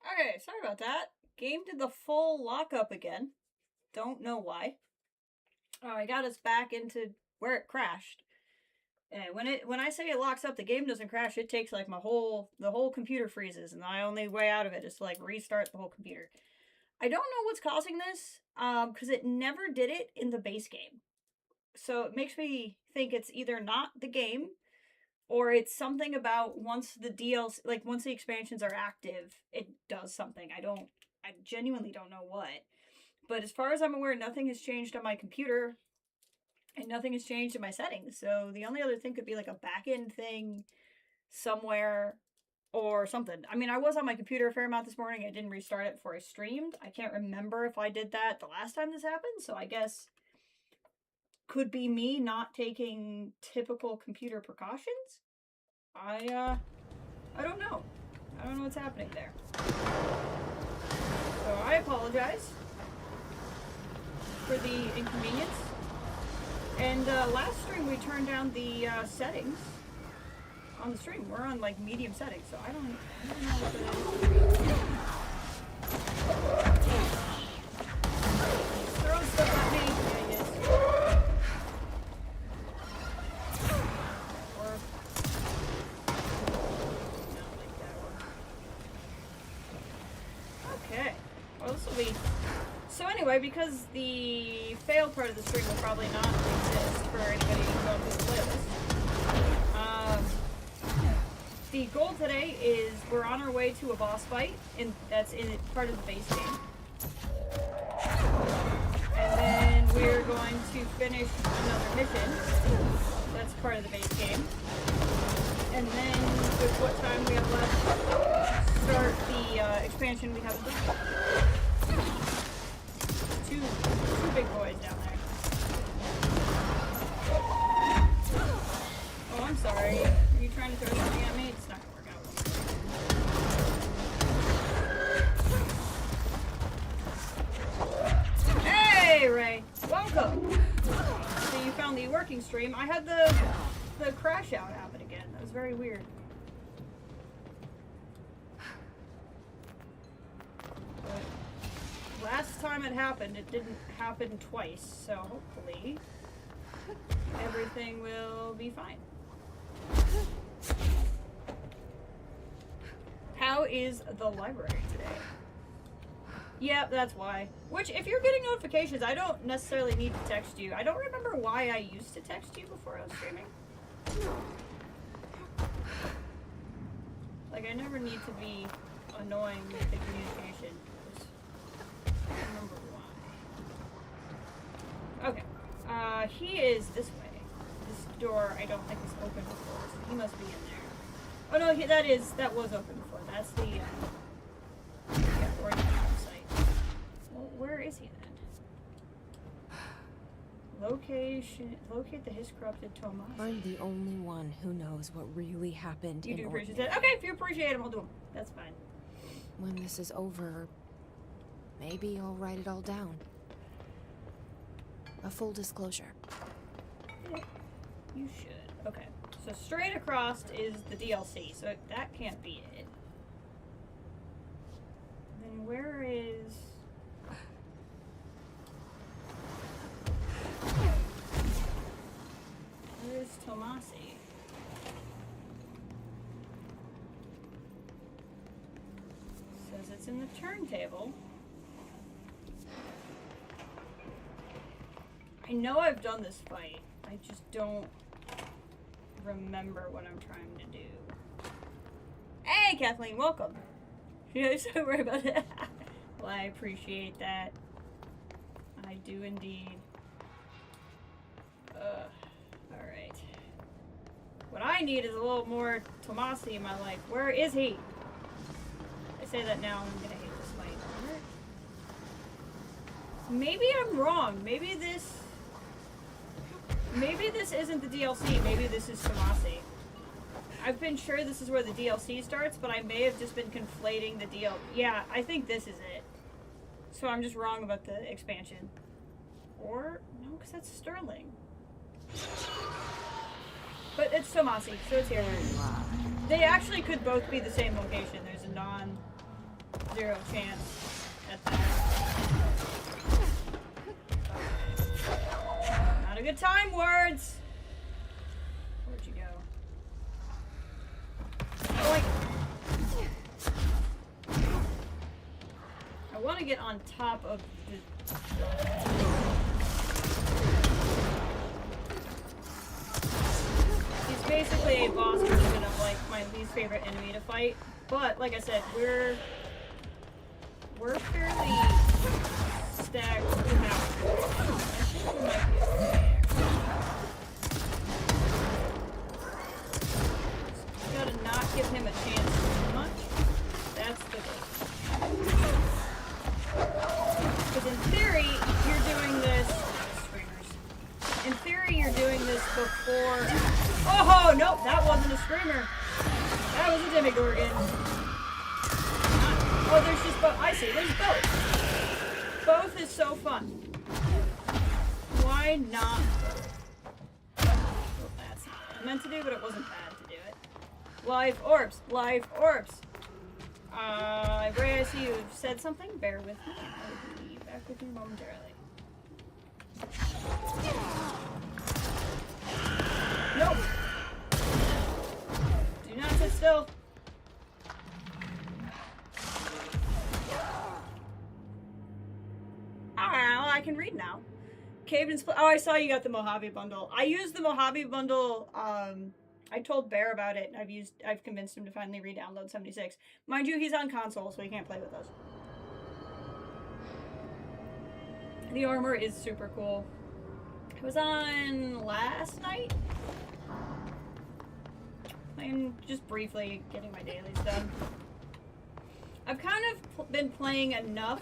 Okay, sorry about that. Game did the full lockup again. Don't know why. Oh, I got us back into where it crashed. And when I say it locks up, the game doesn't crash. It takes like the whole computer freezes, and the only way out of it is to like restart the whole computer. I don't know what's causing this, because it never did it in the base game. So it makes me think it's either not the game, or it's something about once the DLC, like once the expansions are active, it does something. I genuinely don't know what. But as far as I'm aware, nothing has changed on my computer, and nothing has changed in my settings. So the only other thing could be like a back end thing somewhere or something. I mean, I was on my computer a fair amount this morning. I didn't restart it before I streamed. I can't remember if I did that the last time this happened, so I guess could be me not taking typical computer precautions. I don't know. I don't know what's happening there. So I apologize for the inconvenience. And last stream we turned down the settings on the stream. We're on like medium settings, so I don't know what the... Throw stuff at me. Yeah, yes. Or... Not like that one. Okay. Well, this will be... So anyway, because the fail part of the stream will probably not exist for anybody going through the playlist, the goal today is we're on our way to a boss fight, and that's in part of the base game. And then we're going to finish another mission. That's part of the base game. And then, with what time we have left, start the expansion we haven't done. Two big boys down there. Oh, I'm sorry. Are you trying to throw something at me? It's not gonna work out. Hey, Ray. Welcome. So you found the working stream. I had the crash out happen again. That was very weird. But last time it happened, it didn't happen twice, so hopefully everything will be fine. How is the library today? Yeah, that's why. Which, if you're getting notifications, I don't necessarily need to text you. I don't remember why I used to text you before I was streaming. Like, I never need to be annoying with the communication. I don't remember why. Okay. He is this way. This door I don't think is open before, so he must be in there. Oh no, that was open before. That's the orientation site. Well, where is he then? Locate the his corrupted Tomas. I'm the only one who knows what really happened. You do appreciate that. Okay, if you appreciate him, I'll do him. That's fine. When this is over, maybe I'll write it all down. A full disclosure. Yeah, you should. Okay. So straight across is the DLC, so that can't be it. Then where is... Where is Tomasi? Says it's in the turntable. I know I've done this fight. I just don't remember what I'm trying to do. Hey, Kathleen, welcome. Yeah, so worry about it. Well, I appreciate that. I do indeed. Alright. What I need is a little more Tomasi in my life. Where is he? I say that now, I'm gonna hate this fight. Maybe I'm wrong. Maybe this isn't the DLC. Maybe this is Tomasi. I've been sure this is where the DLC starts, but I may have just been conflating the DLC. Yeah, I think this is it. So I'm just wrong about the expansion. Or, no, because that's Sterling. But it's Tomasi, so it's here. They actually could both be the same location. There's zero chance at that. Not a good time, words! Where'd you go? Boink! I want to get on top of the... He's basically a boss version of, like, my least favorite enemy to fight. But, like I said, we're fairly stacked with power. I think we might be okay. Just gotta not give him a chance too much. That's the goal. Because in theory, you're doing this... Screamers. In theory, you're doing this before... Oh, nope, that wasn't a screamer. That was a demigorgon. Oh, there's just both. I see, there's both. Both is so fun. Why not both? Well, that's not what I meant to do, but it wasn't bad to do it. Life orbs. Life orbs. Ray, I see you've said something. Bear with me. I will be back with you momentarily. Nope. Do not sit still. I can read now. Caved and Split. Oh, I saw you got the Mojave bundle. I used the Mojave bundle. I told Bear about it, and I've convinced him to finally re-download 76. Mind you, he's on console, so he can't play with us. The armor is super cool. It was on last night. I'm just briefly getting my dailies done. I've kind of been playing enough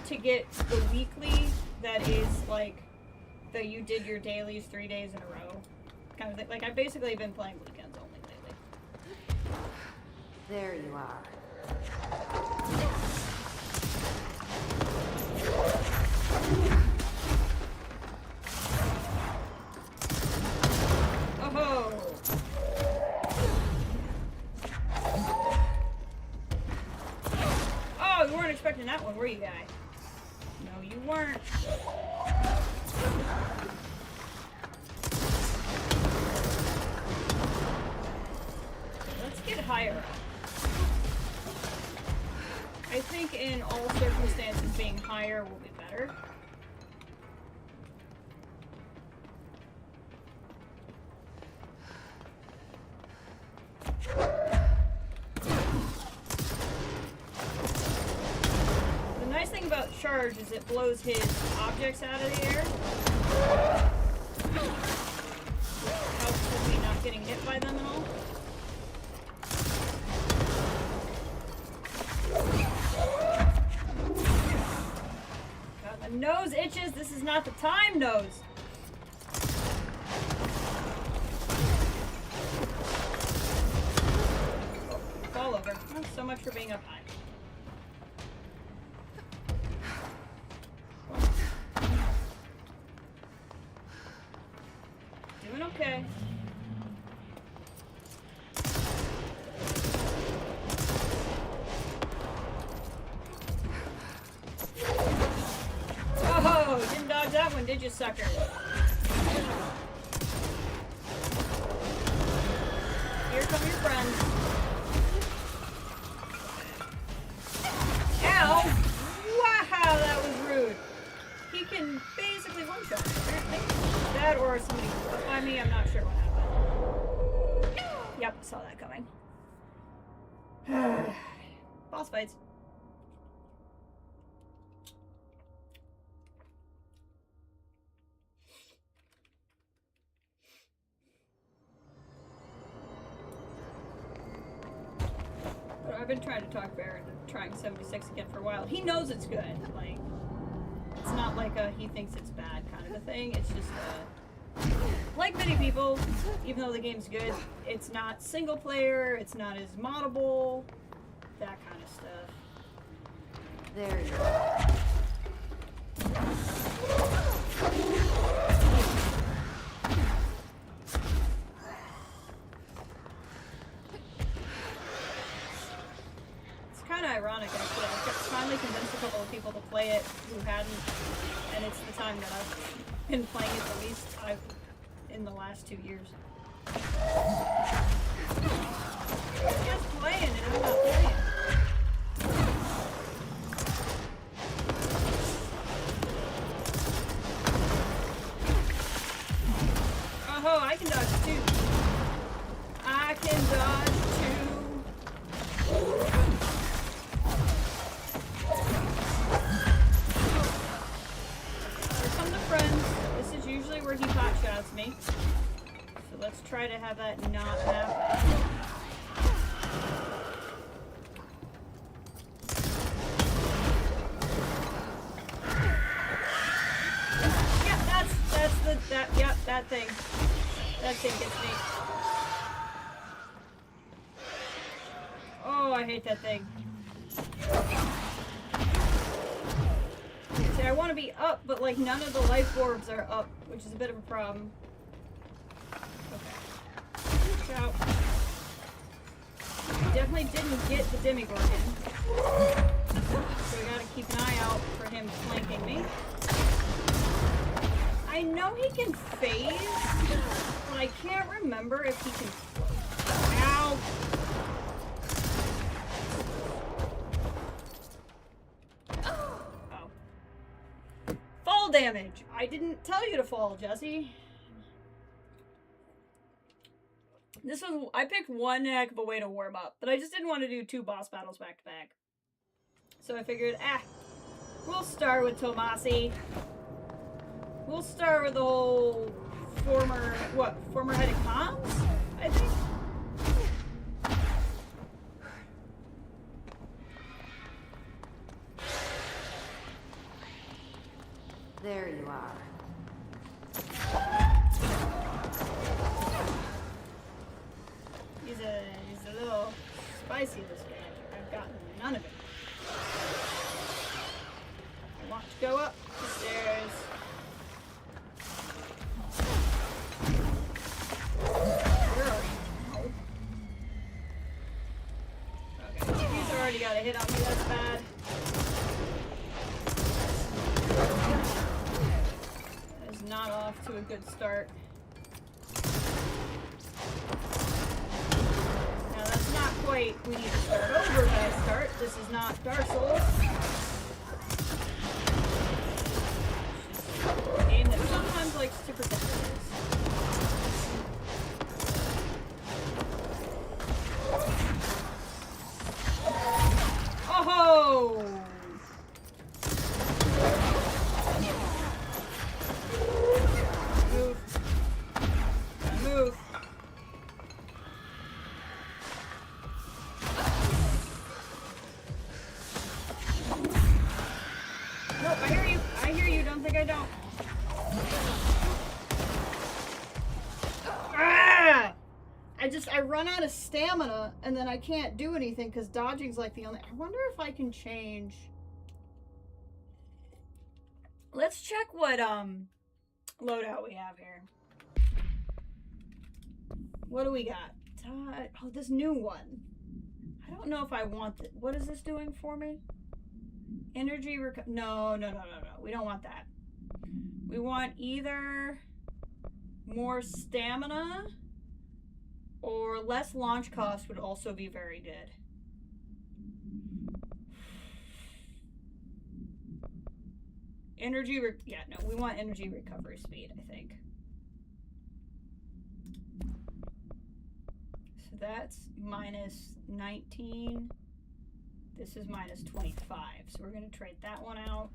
to get the weekly that is like that you did your dailies 3 days in a row kind of thing. Like I've basically been playing weekends only lately. There you are. Oh-ho! Oh, you weren't expecting that one, were you, guy? No, you weren't. Let's get higher up. I think in all circumstances being higher will be better. The nice thing about charge is it blows his objects out of the air. Helps with me not getting hit by them and all. God, the nose itches. This is not the time, nose. Fall over. Oh, so much for being up high. Doing okay. Oh, didn't dodge that one, did you, sucker? Here come your friends. Ow! Wow, that was rude. He can basically one-shot me, apparently. That or somebody behind me, I'm not sure what happened. Yep, saw that coming. Boss fights. I've been trying to talk Bear into trying 76 again for a while. He knows it's good. Like, it's not like a he thinks it's bad kind of a thing. It's just like many people, even though the game's good, it's not single player, it's not as moddable, that kind of stuff. There you are. It's kind of ironic, actually. play it who hadn't, and it's the time that I've been playing it the least in the last 2 years. I'm just playing and I'm not playing. Oh, I can dodge too. I can dodge too. Here come the friends. This is usually where he potshots me. So let's try to have that not happen. Yep, that thing. That thing gets me. Oh, I hate that thing. See, I want to be up, but like none of the life orbs are up, which is a bit of a problem. Okay. Watch out. Definitely didn't get the Demigorgon. So we gotta keep an eye out for him flanking me. I know he can phase, but I can't remember if he can float. Ow! Oh. Fall damage! I didn't tell you to fall, Jesse. I picked one heck of a way to warm up, but I just didn't want to do 2 boss battles back to back. So I figured, we'll start with Tomasi. We'll start with the whole former head of comms, I think? There you are. He's a little spicy, this guy. I've gotten none of it. I want to go up the stairs. Okay, he's already got a hit on me, that's bad. That is not off to a good start. Now that's not quite, we need to start over by start. This is not Dark Souls. It's just a game that sometimes likes to pretend it is. Oh! Move. Move. Nope, I hear you. I hear you. Don't think I don't. Ah! I run out of stamina and then I can't do anything because dodging's like the only. I wonder if I can change. Let's check what loadout we have here. What do we got? Oh, this new one. I don't know if I want it. What is this doing for me? Energy no. We don't want that. We want either more stamina or less launch cost would also be very good. Energy yeah, no, we want energy recovery speed, I think. So that's minus 19. This is minus 25. So we're going to trade that one out.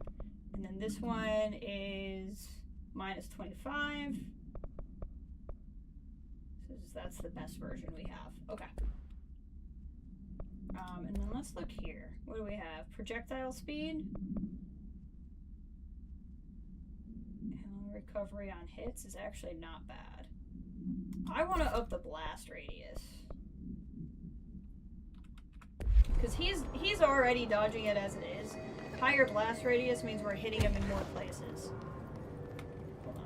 And then this one is minus 25. So that's the best version we have. Okay. And then let's look here. What do we have? Projectile speed. And recovery on hits is actually not bad. I want to up the blast radius. Because he's already dodging it as it is. Higher blast radius means we're hitting him in more places. Hold on.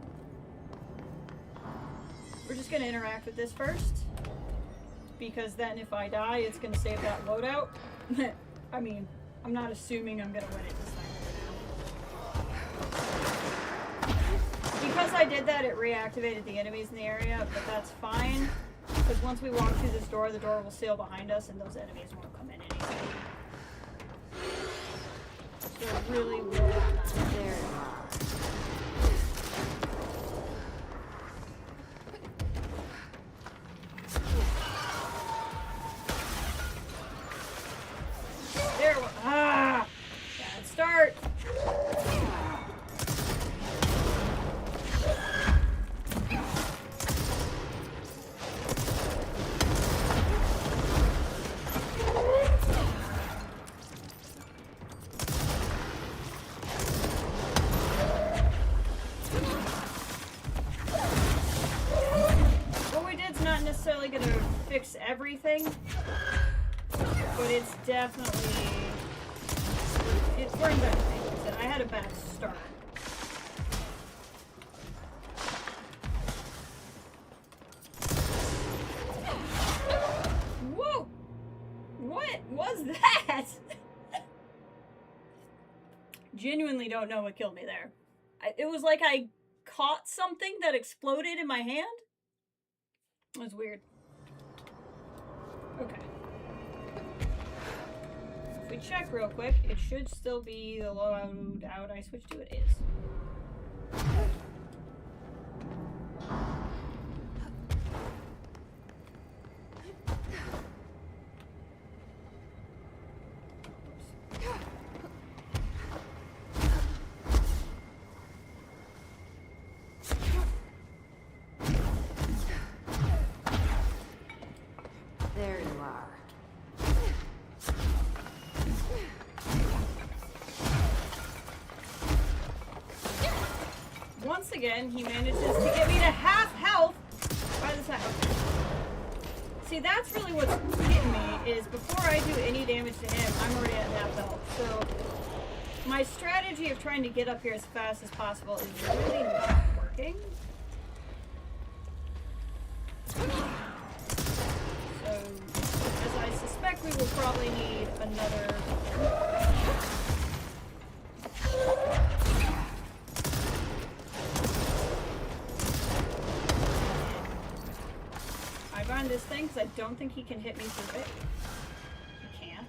We're just going to interact with this first. Because then if I die, it's going to save that loadout. I mean, I'm not assuming I'm going to win it this time. I did that, it reactivated the enemies in the area, but that's fine. Because once we walk through this door, the door will seal behind us and those enemies won't come in anymore. So it really will not matter. There you are. There we go. Ah! Bad start. What we did's not necessarily going to fix everything, but it's definitely... We're in better things. I had a bad start. Whoa! What was that? Genuinely don't know what killed me there. It was like I caught something that exploded in my hand. It was weird. Okay. If we check real quick, it should still be the loadout I switched to. It is. There you are. Once again, he manages to get me to half health by the time. See, that's really what's getting me, is before I do any damage to him, I'm already at half health. So, my strategy of trying to get up here as fast as possible is really not working. So, as I suspect, we will probably need another... I bind this thing because I don't think he can hit me through it. He can't.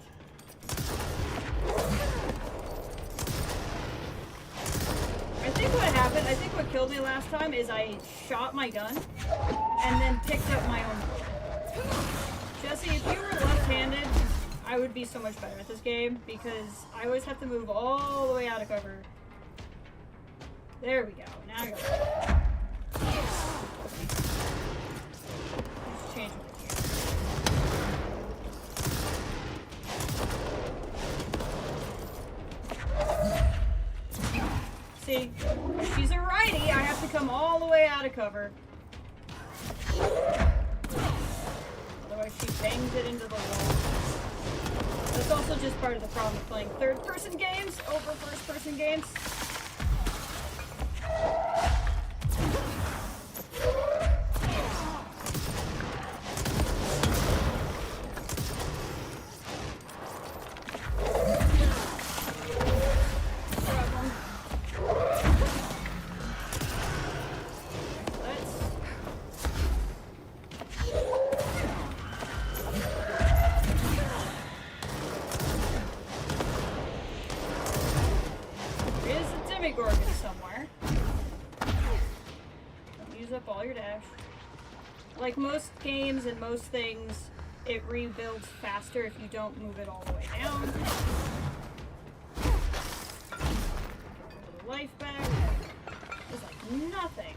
I think what happened, I think what killed me last time is I shot my gun and then picked up my own bullet. Jesse, if you were left-handed, I would be so much better at this game because I always have to move all the way out of cover. There we go. Now I go. Let's change it here. See, if she's a righty, I have to come all the way out of cover. Otherwise she bangs it into the wall. That's also just part of the problem of playing third-person games over first-person games. Like most games and most things, it rebuilds faster if you don't move it all the way down. Get a little life back. It's like nothing.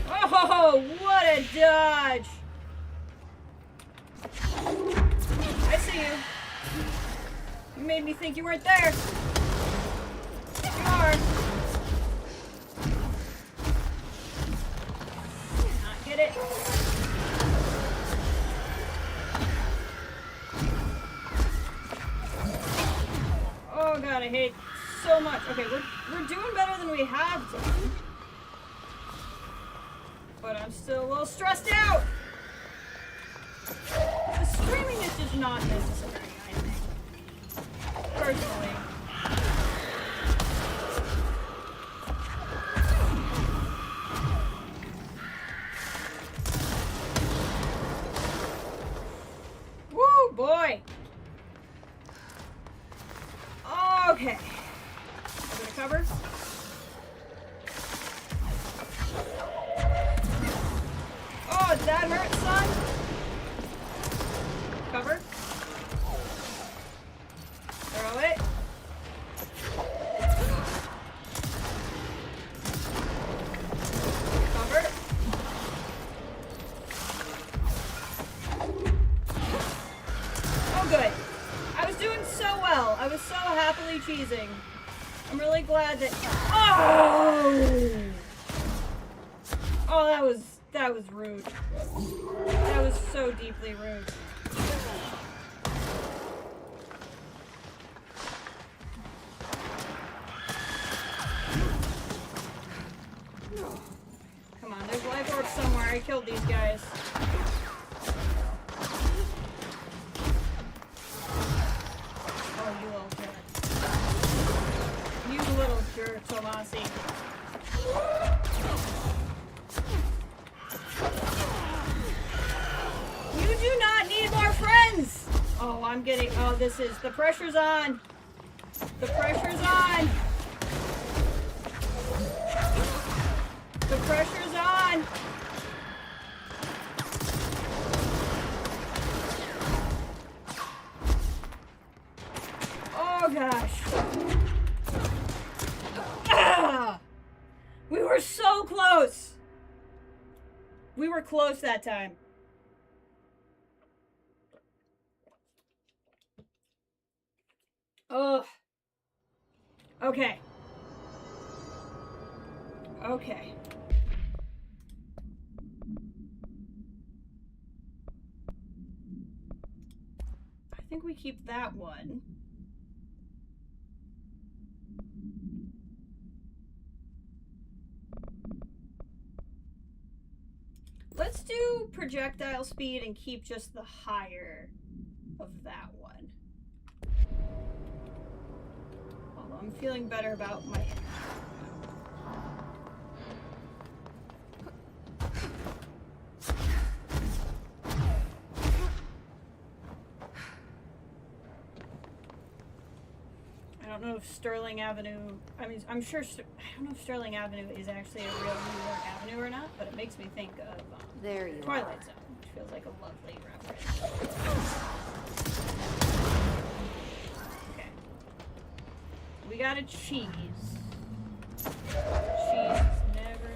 Oh, what a dodge! I see you. You made me think you weren't there. You are. It. Oh god, I hate so much. Okay, we're doing better than we have done. But I'm still a little stressed out. The screaming is just not necessary, I think. Personally. Okay. Over to cover. Oh, that hurt, son. Cover. Throw it. Cover. Oh, good. I was doing so well. I was so happily cheesing. I'm really glad that. Oh! Oh, that was rude. That was so deeply rude. Come on, there's life orbs somewhere. I killed these guys. Oh, you little jerk. You little jerk, Tomasi. You do not need more friends! Oh, I'm getting... Oh, this is... The pressure's on. The pressure's on. The pressure's on. Oh, gosh. Ah! We were so close. We were close that time. Ugh. Okay. Okay. I think we keep that one. Let's do projectile speed and keep just the higher of that one. Although I'm feeling better about my... I don't know if Sterling Avenue... I mean, I'm sure... I don't know if Sterling Avenue is actually a real New York Avenue or not, but it makes me think of there you Twilight are. Zone, which feels like a lovely reference. Okay. We got a cheese. Cheese is never...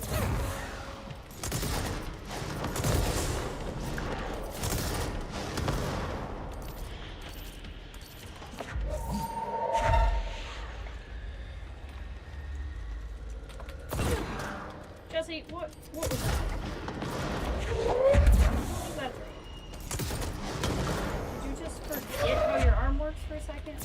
Jesse, what was that? What was that thing? Did you just forget how your arm works for a second?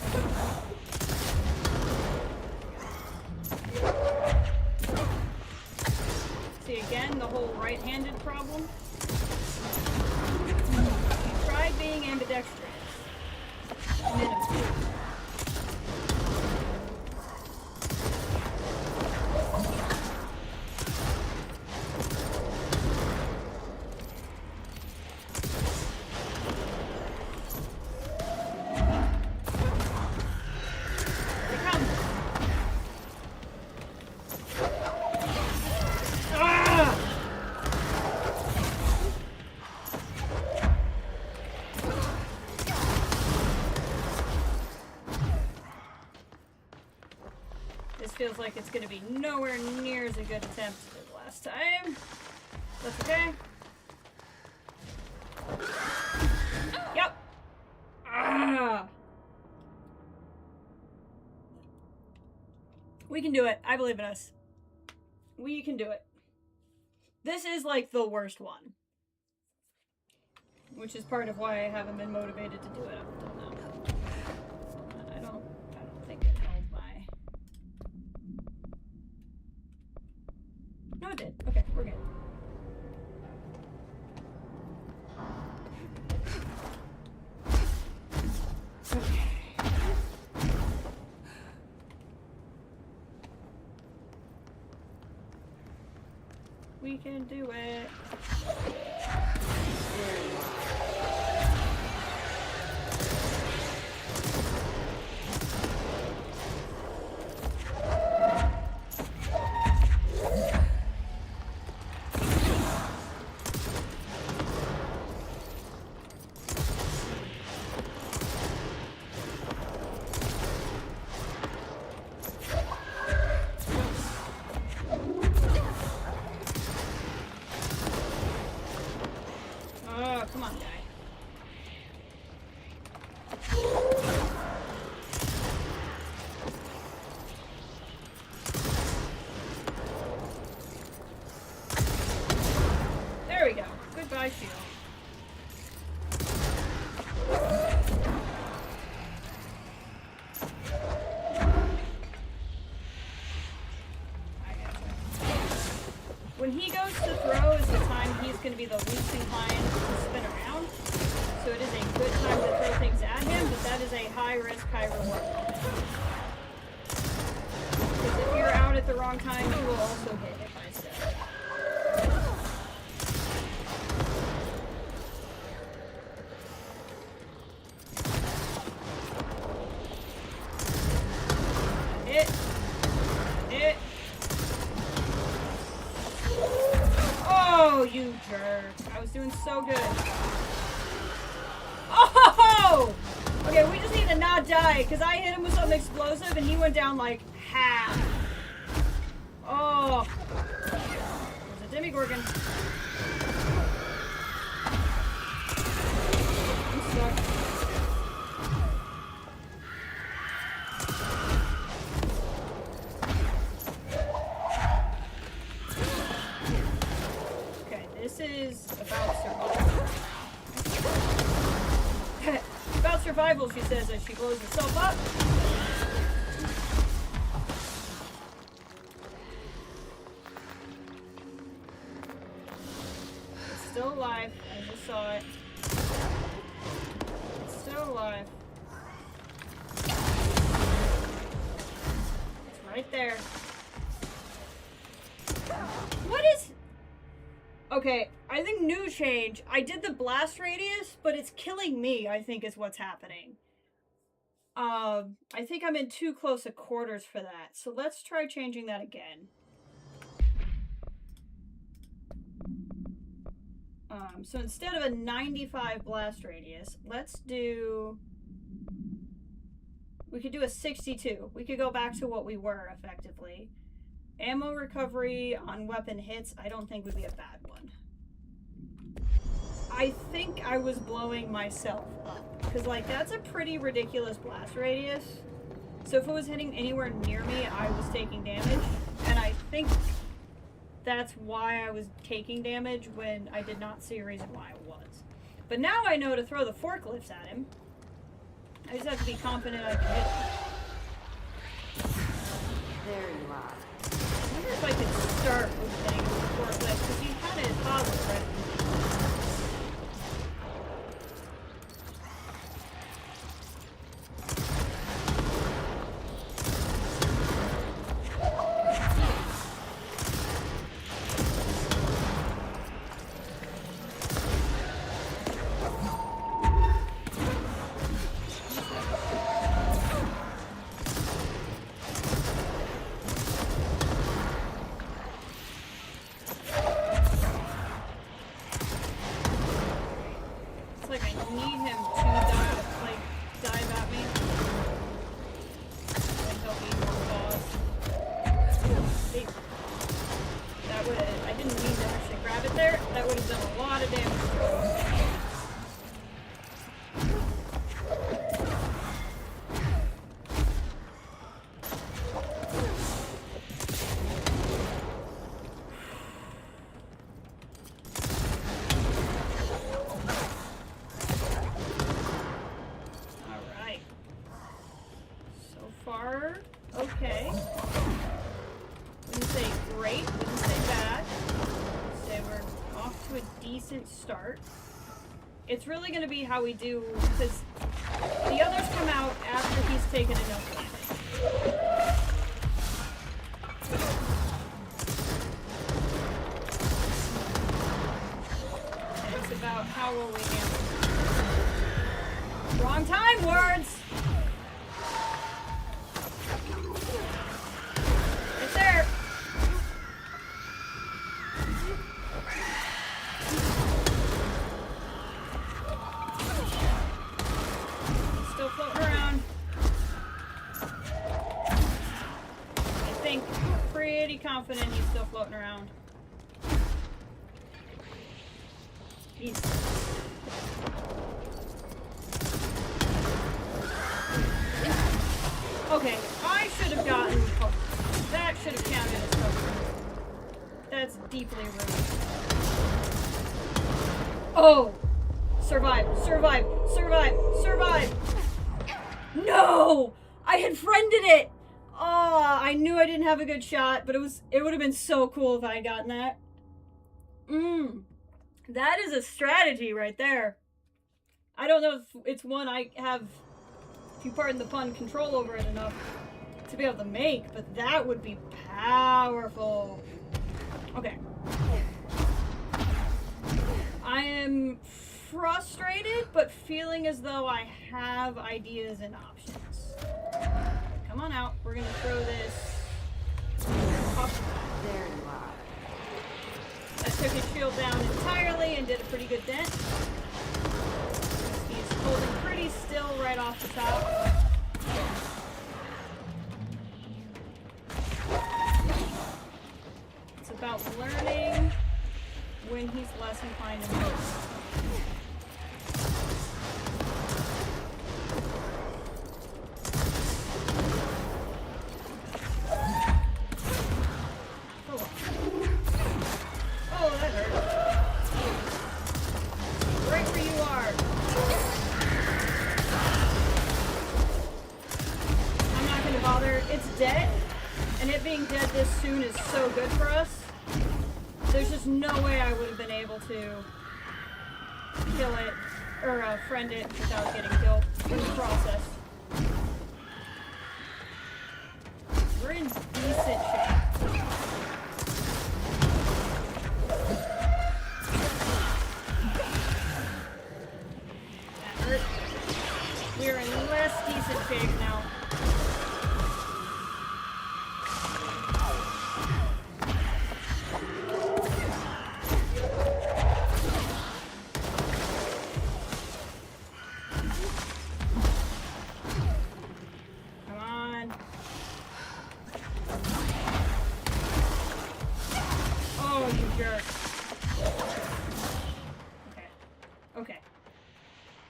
See, again, the whole right-handed problem. You tried being ambidextrous. Minimum. Feels like it's gonna be nowhere near as a good attempt as last time. That's okay. Yep. Ah. We can do it. I believe in us. We can do it. This is like the worst one, which is part of why I haven't been motivated to do it up until now. I don't think it held my... No, it did. Okay, we're good. Okay. We can do it. when he goes to throw is the time he's going to be the least inclined to spin around. So it is a good time to throw things at him, but that is a high risk, high reward. Because if you're out at the wrong time, you will also get hit by stuff. Hit. Oh, you jerk. I was doing so good. Oh! Okay, we just need to not die, because I hit him with something explosive and he went down like half. Oh. There's a Demigorgon. I'm stuck. This is about survival. About survival, she says as she blows herself up. It's still alive. I just saw it. It's still alive. It's right there. What is... Okay, I think new change. I did the blast radius, but it's killing me, I think is what's happening. I think I'm in too close a quarters for that. So let's try changing that again. So instead of a 95 blast radius, let's do... We could do a 62. We could go back to what we were, effectively. Ammo recovery on weapon hits, I don't think would be a bad one. I think I was blowing myself up. Because, like, that's a pretty ridiculous blast radius. So if it was hitting anywhere near me, I was taking damage. And I think that's why I was taking damage when I did not see a reason why I was. But now I know to throw the forklifts at him. I just have to be confident I can hit him. There you are. I wonder if I could start with things with forklifts, because he kind of is positive, right? Okay. Wouldn't say great, wouldn't say bad. Say we're off to a decent start. It's really going to be how we do, because the others come out after he's taken enough damage. It's about how will we handle it. Wrong time, words! It's there! Still floating around. I think, pretty confident he's still floating around. He's... Okay, I should have gotten cover. That should have counted as cover. That's deeply rude. Oh! Survive, survive, survive, survive! No! I had friended it! Oh, I knew I didn't have a good shot, but it would have been so cool if I had gotten that. That is a strategy right there. I don't know if it's one I have, if you pardon the pun, control over it enough to be able to make, but that would be powerful. Okay. I am frustrated, but feeling as though I have ideas and options. Come on out. We're gonna throw this up. There you are. That took his shield down entirely and did a pretty good dent. He's holding pretty still right off the top. It's about learning when he's less inclined to move. Oh, that hurt. Right where you are. I'm not gonna bother. It's dead, and it being dead this soon is so good for us. There's just no way I would have been able to kill it, or friend it without getting killed in the process. We're in decent shape. That hurt. We're in less decent shape now.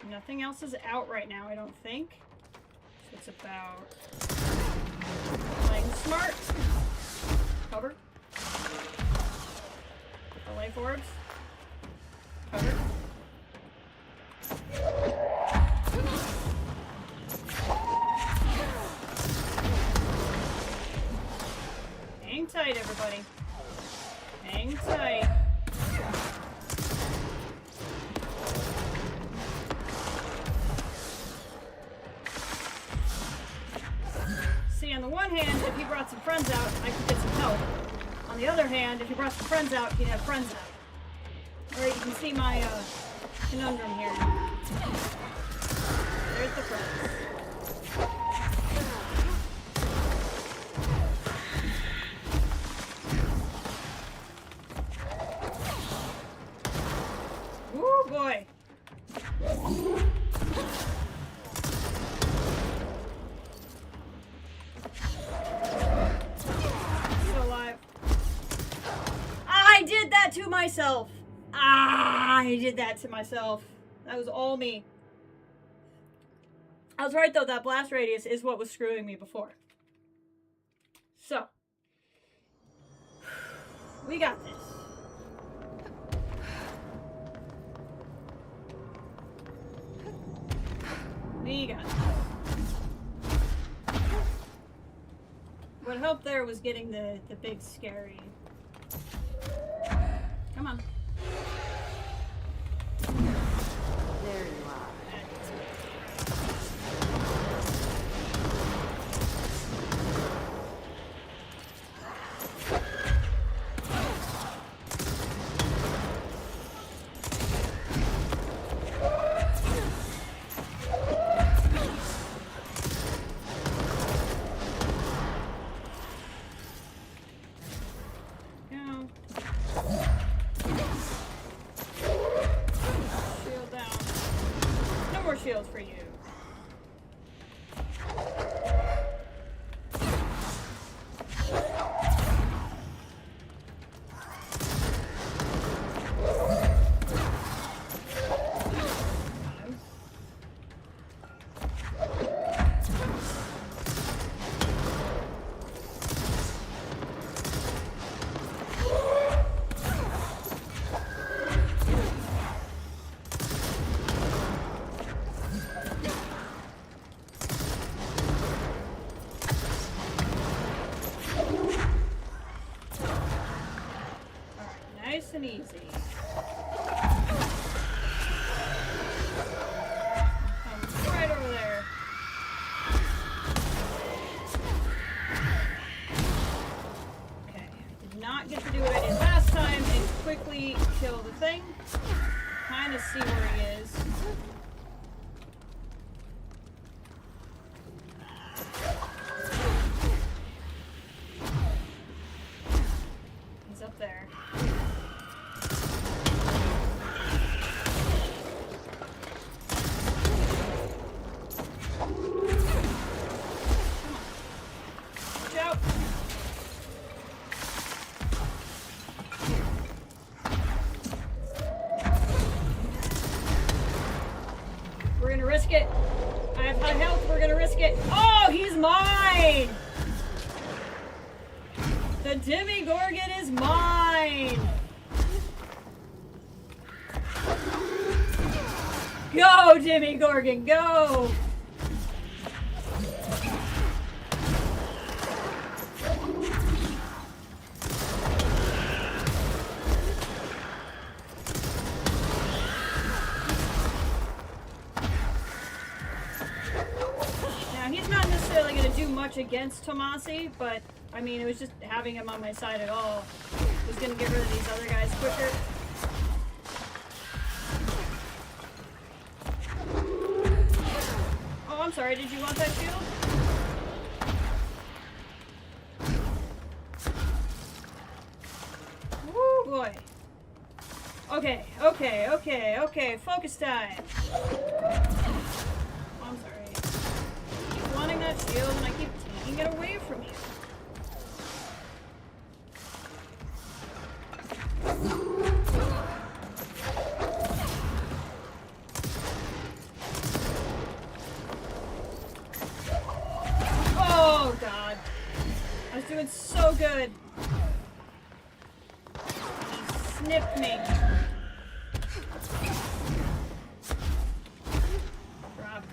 Nothing else is out right now, I don't think. So it's about playing smart. Cover. The life orbs. Cover. Hang tight, everybody. Hang tight. See, on the one hand, if he brought some friends out, I could get some help. On the other hand, if he brought some friends out, he'd have friends out. Alright, you can see my conundrum here. There's the friends. Woo boy! I did that to myself. I did that to myself. That was all me. I was right though, that blast radius is what was screwing me before. So. We got this. We got this. What helped there was getting the big scary. Come on. There you are. Nice and easy. Right over there. Okay, I did not get to do what I did last time and quickly kill the thing. Kind of see where he is. He's up there. We're gonna risk it. I have high health, we're gonna risk it. Oh, he's mine! The Demogorgon is mine! Go, Demogorgon, go! Against Tomasi, but I mean, it was just having him on my side at all. Was gonna get rid of these other guys quicker. Oh, I'm sorry, did you want that shield? Woo boy. Okay, focus time. Oh, I'm sorry. I keep wanting that shield and I keep taking it away from you. Oh god. I was doing so good. He snipped me. Drop.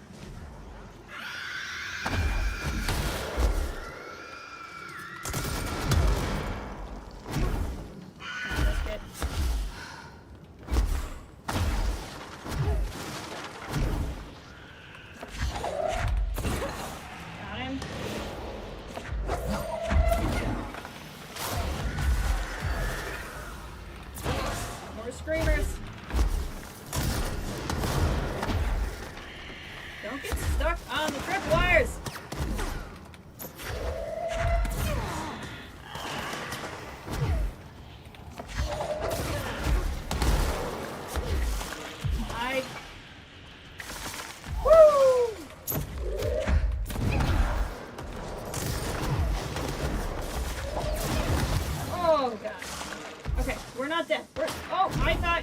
Screamers. Don't get stuck on the trip wires. Woo! Oh god. Okay, we're not dead. Oh, I thought...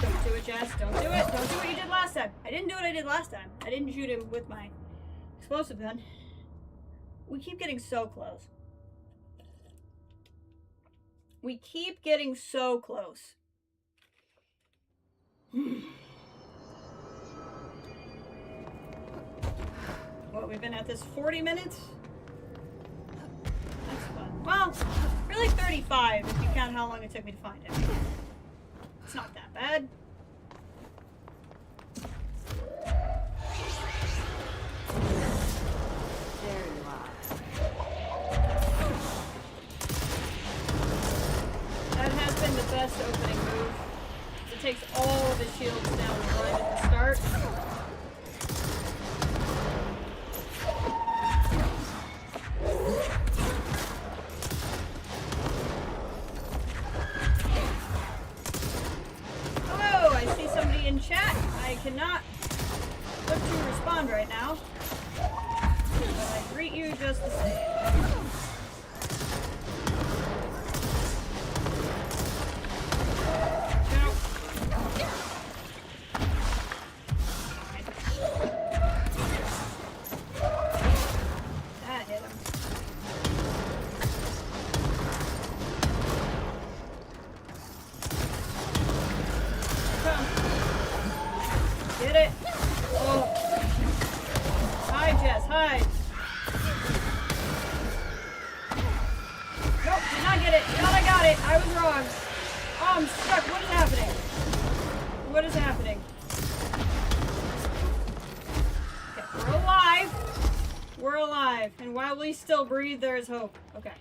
Don't do it, Jess. Don't do it. Don't do what you did last time. I didn't do what I did last time. I didn't shoot him with my explosive gun. We keep getting so close. We keep getting so close. What, we've been at this 40 minutes? That's fun. Well, really 35 if you count how long it took me to find it. It's not that bad. There you are. That has been the best opening move. It takes all of his shields down right at the start. In chat, I cannot look to respond right now, but I greet you just the same. That hit him. Get it! Oh. Hide, Jess, hide! Nope, did not get it. Thought I got it. I was wrong. I'm stuck. What is happening? What is happening? Okay, we're alive. We're alive. And while we still breathe, there is hope. Okay.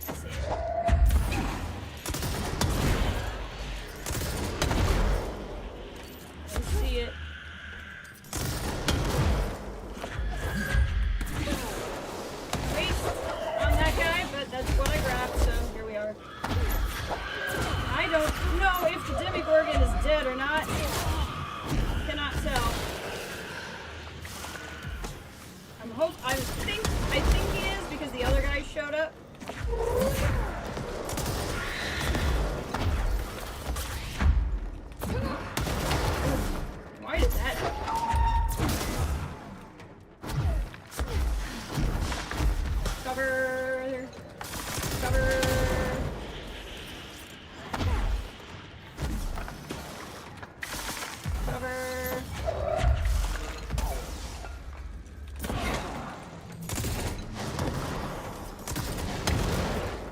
Let's see. I see it. Waste on that guy, but that's what I grabbed, so here we are. I don't know if the Demogorgon is dead or not. Cannot tell. I think he is because the other guy showed up. Why did that happen? Cover. Cover. Cover.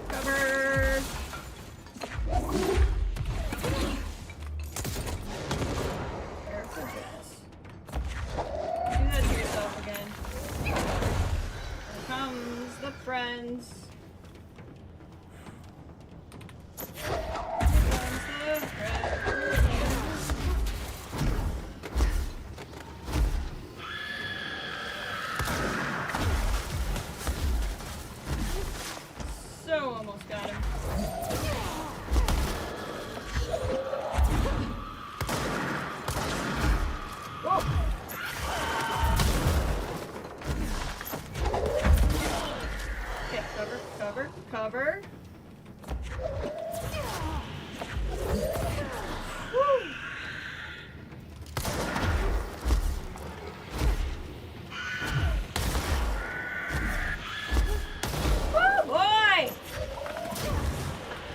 Cover. Careful, Jess. Do that to yourself again. Here comes the friends. Here comes the friends. So almost got him. Whoa. Okay, cover, cover, cover. Woo. Woo, boy!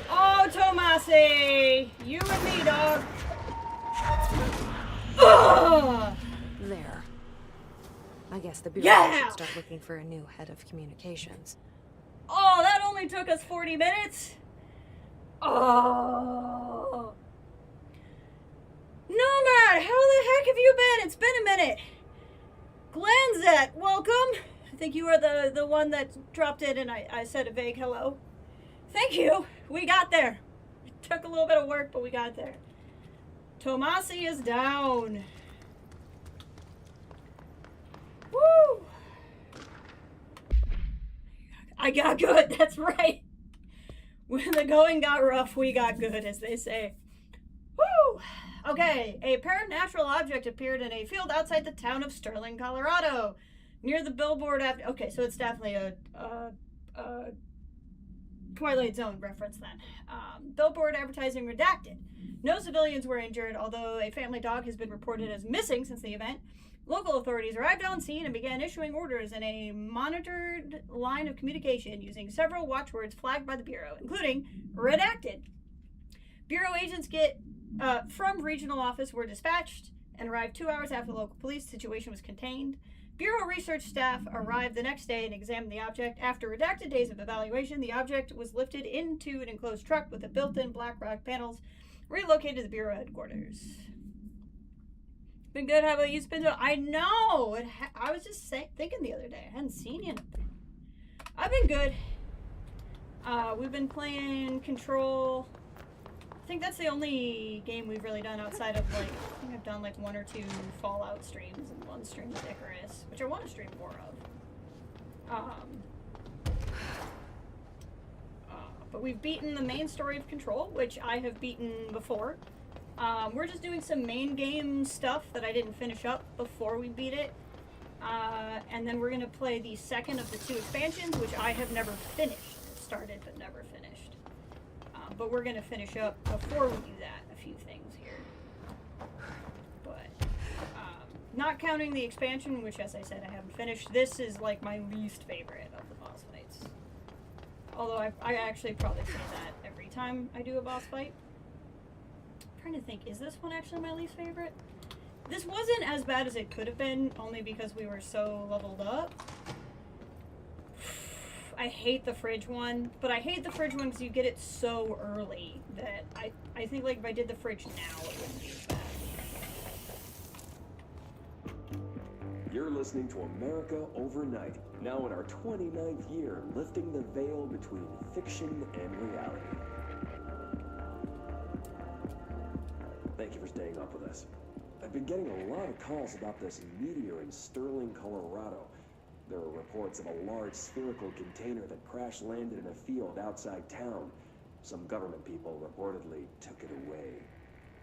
Oh, Tomasi! You and me, dog. Ugh. There. I guess the Bureau Yeah! should start looking for a new head of communications. Oh, that only took us 40 minutes? Oh. Nomad, how the heck have you been? It's been a minute. Glanzette, welcome. I think you are the one that dropped in and I said a vague hello. Thank you. We got there. It took a little bit of work, but we got there. Tomasi is down. Woo! I got good, that's right. When the going got rough, we got good, as they say. Woo! Okay, a paranatural object appeared in a field outside the town of Sterling, Colorado. Near the billboard after... Okay, so it's definitely a Twilight Zone reference then. Billboard advertising redacted. No civilians were injured, although a family dog has been reported as missing since the event. Local authorities arrived on scene and began issuing orders in a monitored line of communication using several watchwords flagged by the Bureau, including redacted. Bureau agents from regional office were dispatched and arrived 2 hours after the local police situation was contained. Bureau research staff arrived the next day and examined the object. After redacted days of evaluation, the object was lifted into an enclosed truck with the built-in black rock panels, relocated to the Bureau headquarters. Been good. How about you? Been doing? I know. I was just thinking the other day. I hadn't seen you in a bit. I've been good. We've been playing Control. I think that's the only game we've really done outside of, like, I think I've done like 1 or 2 Fallout streams and 1 stream with Icarus, which I want to stream more of. But we've beaten the main story of Control, which I have beaten before. We're just doing some main game stuff that I didn't finish up before we beat it. And then we're going to play the second of the 2 expansions, which I have never finished. Started, but never finished. But we're going to finish up before we do that, a few things here. But, not counting the expansion, which, as I said, I haven't finished, this is like my least favorite of the boss fights. Although I actually probably say that every time I do a boss fight. I'm trying to think, is this one actually my least favorite? This wasn't as bad as it could have been, only because we were so leveled up. I hate the fridge one, but I hate the fridge one because you get it so early that I think like if I did the fridge now, it wouldn't be as bad. You're listening to America Overnight, now in our 29th year, lifting the veil between fiction and reality. Thank you for staying up with us. I've been getting a lot of calls about this meteor in Sterling, Colorado. There are reports of a large spherical container that crash-landed in a field outside town. Some government people reportedly took it away.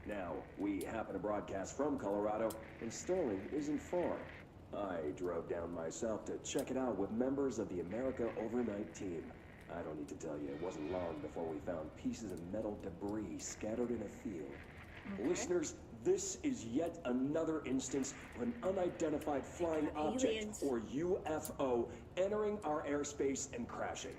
Now, we happen to broadcast from Colorado, and Sterling isn't far. I drove down myself to check it out with members of the America Overnight team. I don't need to tell you, it wasn't long before we found pieces of metal debris scattered in a field. Okay. Listeners, this is yet another instance of an unidentified flying object, Aliens. or UFO, entering our airspace and crashing.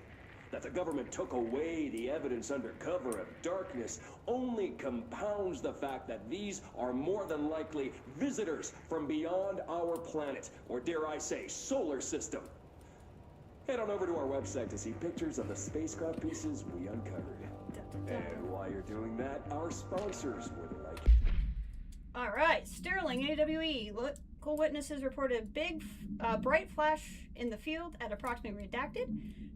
That the government took away the evidence under cover of darkness only compounds the fact that these are more than likely visitors from beyond our planet, or dare I say, solar system. Head on over to our website to see pictures of the spacecraft pieces we uncovered. And while you're doing that, our sponsors would like. Alright, Sterling, AWE. Local witnesses reported a big, bright flash in the field at approximately redacted.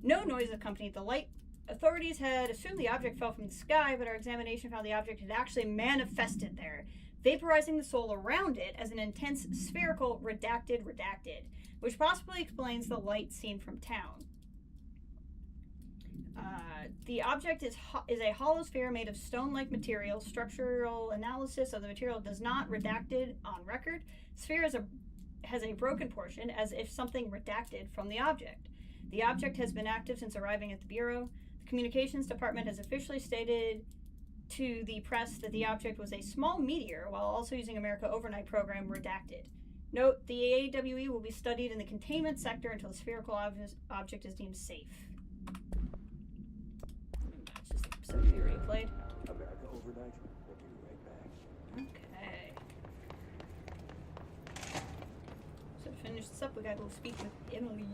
No noise accompanied the light. Authorities had assumed the object fell from the sky, but our examination found the object had actually manifested there, vaporizing the soil around it as an intense spherical redacted, which possibly explains the light seen from town. The object is a hollow sphere made of stone-like material. Structural analysis of the material does not redacted on record. Sphere has a broken portion, as if something redacted from the object. The object has been active since arriving at the Bureau. The Communications Department has officially stated to the press that the object was a small meteor, while also using America Overnight program redacted. Note, the AWE will be studied in the containment sector until the spherical object is deemed safe. That's just the episode we already played. America Overnight, we'll be right back. Okay. So to finish this up, we gotta go speak with Emily.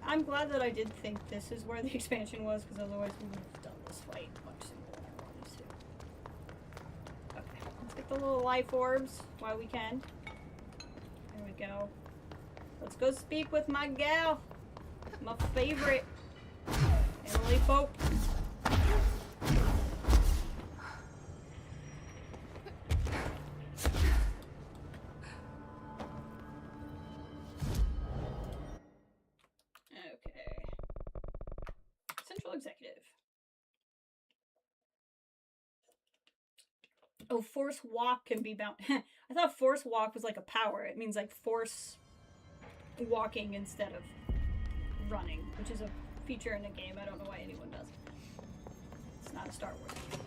I'm glad that I did think this is where the expansion was, because otherwise we would have done this fight much simpler than I wanted to. Okay, let's get the little life orbs while we can. There we go. Let's go speak with my gal. My favorite. Emily Pope. Okay. Central Executive. Oh, force walk can be bound. I thought force walk was like a power. It means like force walking instead of running, which is a feature in a game. I don't know why anyone does. It's not a Star Wars game.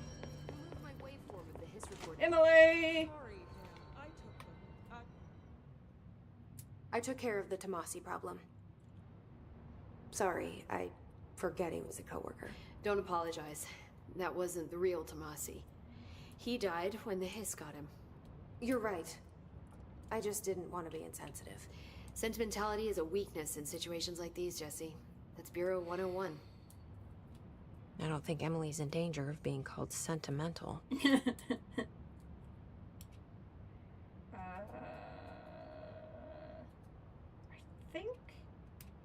My waveform of the hiss report. Emily! Sorry, I took them. I took care of the Tomasi problem. Sorry, I forget he was a coworker. Don't apologize. That wasn't the real Tomasi. He died when the hiss got him. You're right. I just didn't want to be insensitive. Sentimentality is a weakness in situations like these, Jesse. That's Bureau 101. I don't think Emily's in danger of being called sentimental.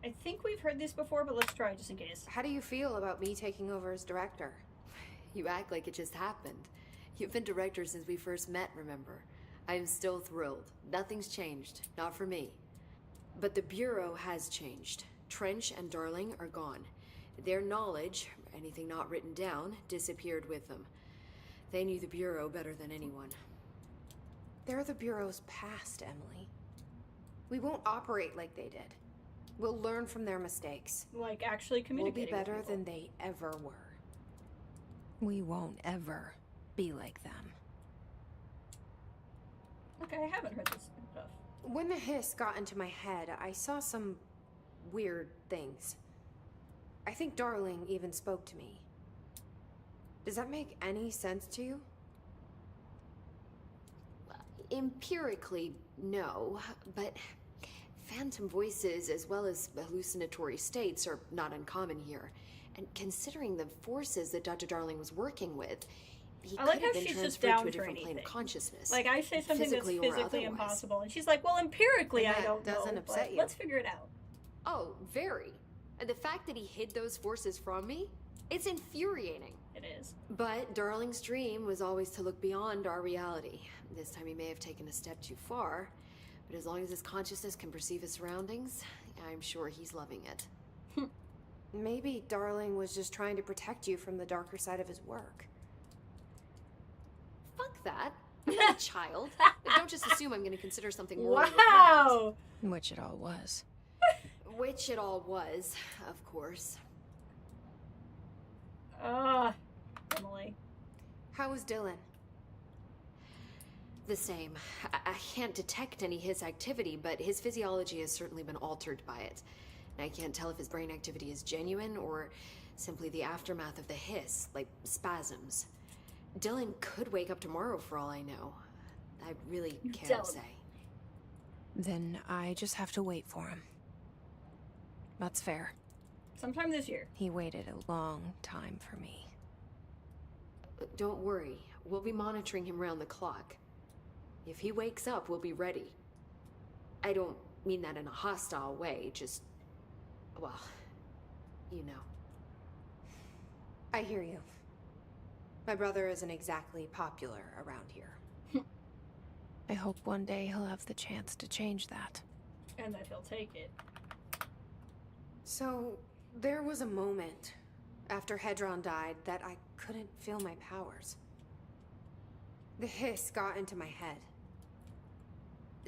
I think we've heard this before, but let's try just in case. How do you feel about me taking over as director? You act like it just happened. You've been director since we first met, remember? I am still thrilled. Nothing's changed. Not for me. But the Bureau has changed. Trench and Darling are gone. Their knowledge, anything not written down, disappeared with them. They knew the Bureau better than anyone. They're the Bureau's past, Emily. We won't operate like they did. We'll learn from their mistakes. Like actually We'll communicating be better with people. than they ever were. We won't ever be like them. Okay, I haven't heard this stuff. When the hiss got into my head, I saw some weird things. I think Darling even spoke to me. Does that make any sense to you? Empirically, no, but Phantom voices as well as hallucinatory states are not uncommon here. And considering the forces that Dr. Darling was working with, he I could like how have been she's just transferred down to a for different plane anything. of consciousness. Like, I say something that's physically or physically otherwise. impossible, and she's like, well, empirically, And I that don't know. doesn't upset but you. Let's figure it out. Oh, very. And the fact that he hid those forces from me, it's infuriating. It is. But Darling's dream was always to look beyond our reality. This time he may have taken a step too far, but as long as his consciousness can perceive his surroundings, I'm sure he's loving it. Maybe Darling was just trying to protect you from the darker side of his work. Fuck that. I'm not a child. Don't just assume I'm going to consider something morally Wow! Which it all was. repugnant. Which it all was, of course. Emily. How was Dylan? The same. I can't detect any his activity, but his physiology has certainly been altered by it. And I can't tell if his brain activity is genuine or simply the aftermath of the hiss, like spasms. Dylan could wake up tomorrow for all I know. I really can't Dylan. say. Then I just have to wait for him. That's fair. Sometime this year. He waited a long time for me. Don't worry. We'll be monitoring him round the clock. If he wakes up, we'll be ready. I don't mean that in a hostile way, just... well, you know. I hear you. My brother isn't exactly popular around here. I hope one day he'll have the chance to change that. And that he'll take it. So, there was a moment after Hedron died that I couldn't feel my powers. The hiss got into my head.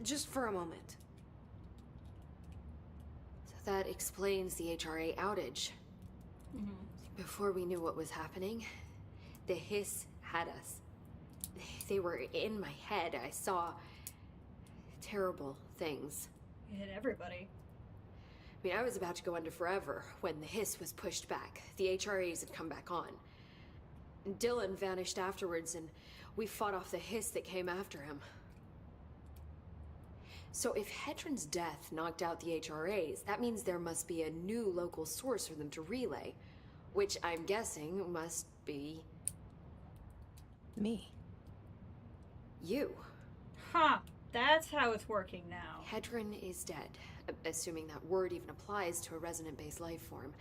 Just for a moment. So that explains the HRA outage. Before we knew what was happening, the hiss had us. They were in my head. I saw terrible things. You hit everybody. I mean, I was about to go under forever when the hiss was pushed back. The HRAs had come back on. Dylan vanished afterwards, and we fought off the hiss that came after him. So if Hedron's death knocked out the HRAs, that means there must be a new local source for them to relay, which I'm guessing must be... Me. you. Huh. That's how it's working now. Hedron is dead, assuming that word even applies to a resonant-based life form.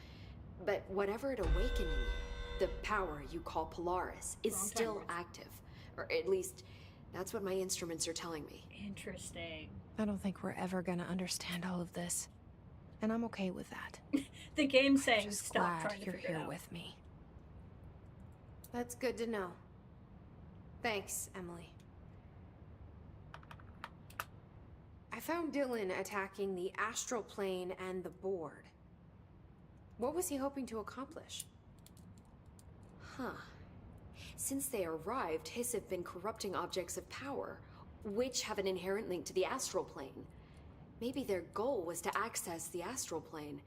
But whatever it awakened in you, the power you call Polaris, is Wrong time, still Rose. active. Or at least, that's what my instruments are telling me. Interesting. I don't think we're ever gonna understand all of this. And I'm okay with that. The game's saying Just stop glad trying to you're figure it here out. with me. That's good to know. Thanks, Emily. I found Dylan attacking the astral plane and the board. What was he hoping to accomplish? Huh. Since they arrived, Hiss have been corrupting objects of power, which have an inherent link to the astral plane. Maybe their goal was to access the astral plane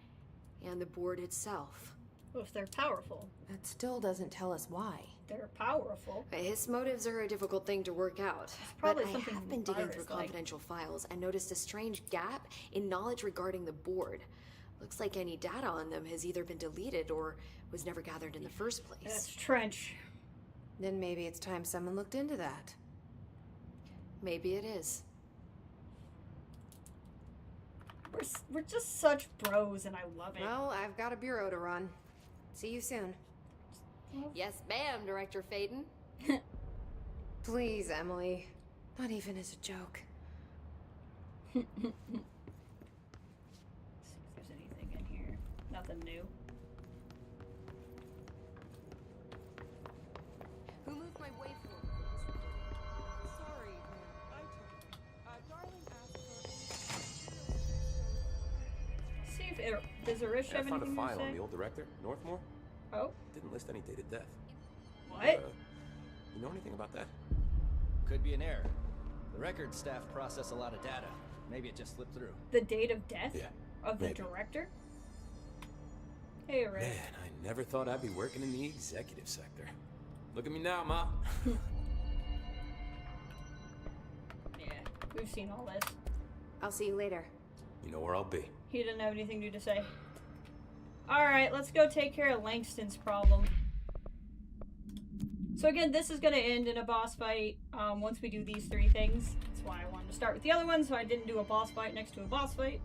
and the board itself. Well, if they're powerful, That still doesn't tell us why. they're powerful. His motives are a difficult thing to work out, probably but I something have been digging through virus-like. confidential files and noticed a strange gap in knowledge regarding the board. Looks like any data on them has either been deleted or was never gathered in the first place. That's Trench. Then maybe it's time someone looked into that. Maybe it is. We're just such bros, and I love it. Well, I've got a bureau to run. See you soon. Yes, ma'am, Director Faden. Please, Emily. Not even as a joke. See if there's anything in here. Nothing new. Who moved my waveform? Sorry, ma'am. I took them. Darling asked for... See if does Arish I have found a anything to file say? on the old director, Northmore. Oh, Didn't list any dated death. what? You know anything about that? Could be an error. The record staff process a lot of data. Maybe it just slipped through. The date of death Yeah, of the maybe. director? Hey, Arish. Man, I never thought I'd be working in the executive sector. Look at me now, Ma. Yeah, we've seen all this. I'll see you later. You know where I'll be. He didn't have anything new to say. Alright, let's go take care of Langston's problem. So again, this is going to end in a boss fight once we do these 3 things. That's why I wanted to start with the other one, so I didn't do a boss fight next to a boss fight.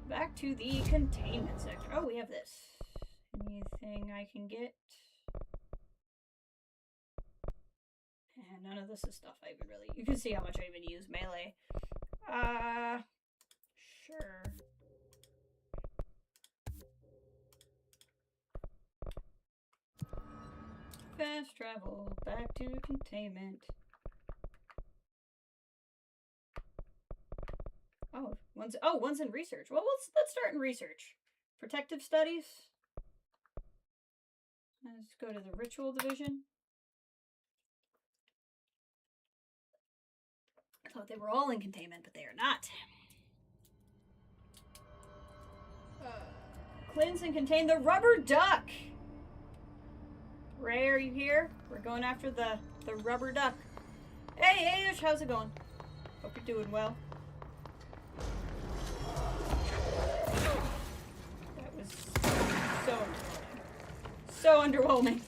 Back to the containment sector. Oh, we have this. Anything I can get? And none of this is stuff I even really... You can see how much I even use melee. Sure. Fast travel back to containment. One's in research. Well, let's start in research. Protective studies. Let's go to the ritual division. I thought they were all in containment, but they are not. Cleanse and contain the rubber duck. Ray, are you here? We're going after the rubber duck. Hey, Ash, how's it going? Hope you're doing well. That was so underwhelming.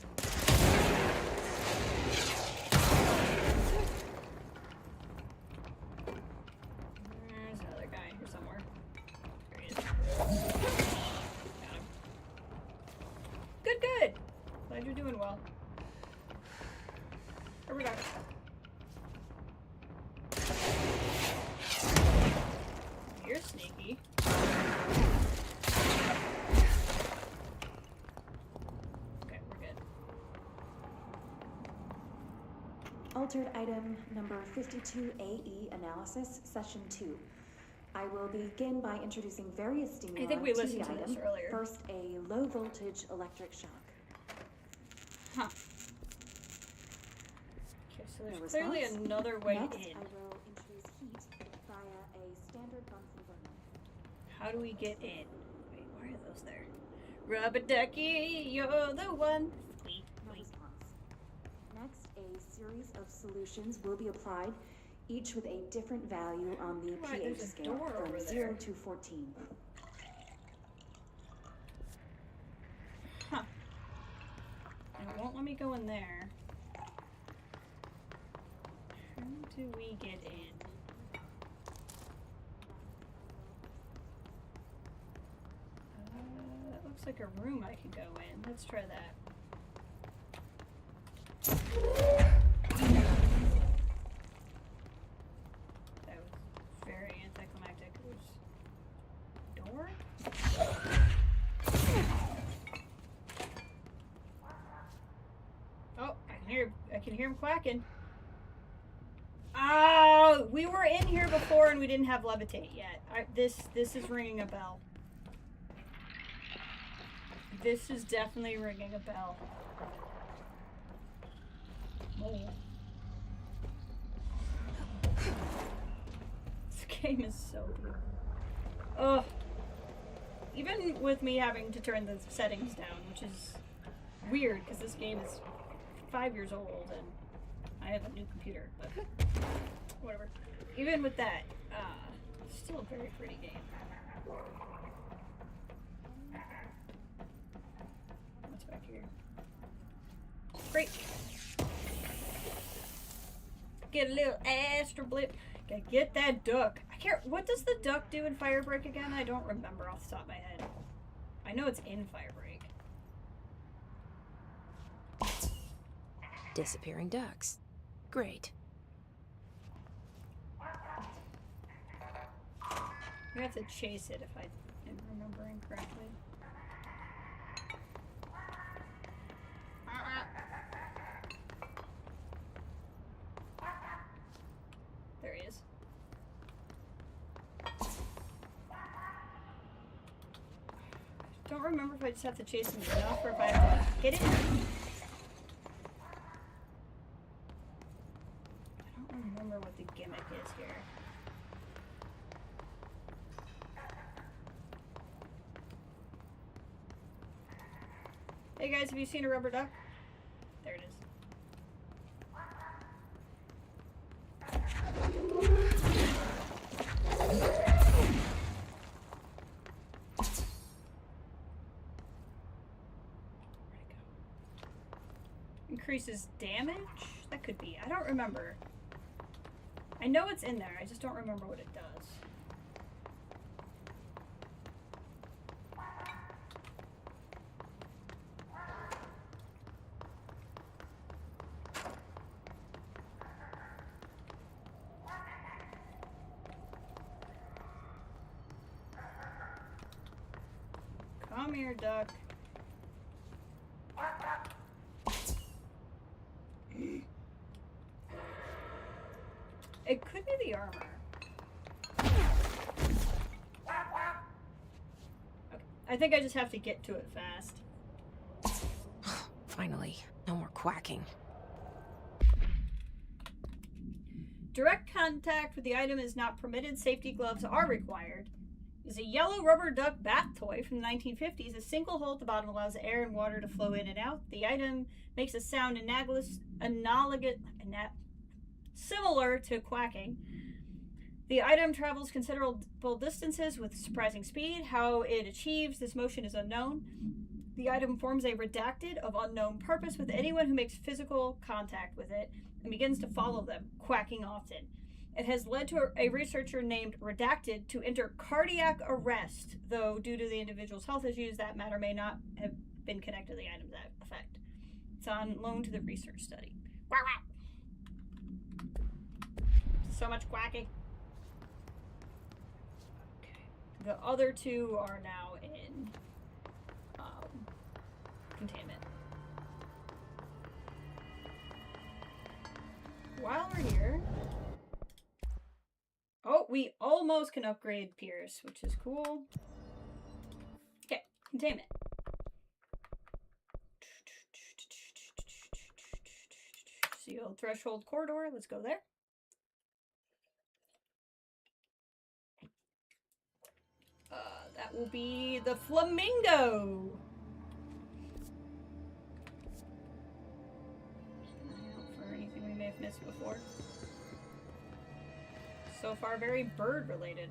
There's another guy here somewhere. There he is. Got him. Good. Glad you're doing well. Here we go. You're sneaky. Okay, we're good. Altered item number 52AE analysis, session 2. I will begin by introducing various stimuli I think we to listened the to item. this earlier. First, a low voltage electric shock. Huh. Okay, so there's No clearly response. another way Next, in. I will introduce heat via a standard Bunsen burner. How do we get in? Wait, why are those there? Rubber ducky, you're the one. Sweet, No sweet. response. Next, a series of solutions will be applied, each with a different value on the Right, pH there's a scale door over from there. 0 to 14. Huh. And it won't let me go in there. How do we get in? That looks like a room I can go in. Let's try that. That was very anticlimactic. There's door? Oh, I can hear him quacking. Oh, we were in here before and we didn't have levitate yet. This is ringing a bell. This is definitely ringing a bell. Oh. This game is so beautiful. Ugh. Even with me having to turn the settings down, which is weird because this game is 5 years old and I have a new computer, but whatever. Even with that, still a very pretty game. What's back here? Great. Get a little astral blip. Gotta get that duck. I can't. What does the duck do in Firebreak again? I don't remember off the top of my head. I know it's in Firebreak. Disappearing ducks. Great. We have to chase it if I am remembering correctly. There he is. Don't remember if I just have to chase him enough or if I have to hit it. I don't remember what the gimmick is here. Hey guys, have you seen a rubber duck? There it is. Increases damage? That could be. I don't remember. I know it's in there. I just don't remember what it does. Come here, duck. It could be the armor. Okay. I think I just have to get to it fast. Finally, no more quacking. Direct contact with the item is not permitted. Safety gloves are required. Is a yellow rubber duck bat toy from the 1950s. A single hole at the bottom allows air and water to flow in and out. The item makes a sound similar to quacking. The item travels considerable distances with surprising speed. How it achieves this motion is unknown. The item forms a redacted of unknown purpose with anyone who makes physical contact with it and begins to follow them, quacking often. It has led to a researcher named Redacted to enter cardiac arrest, though due to the individual's health issues, that matter may not have been connected to the item's effect. It's on loan to the research study. Quack, quack. So much quacking. Okay. The other two are now in containment. While we're here... Oh, we almost can upgrade Pierce, which is cool. Okay, containment. Sealed threshold corridor. Let's go there. That will be the flamingo. For anything we may have missed before. So far, very bird related.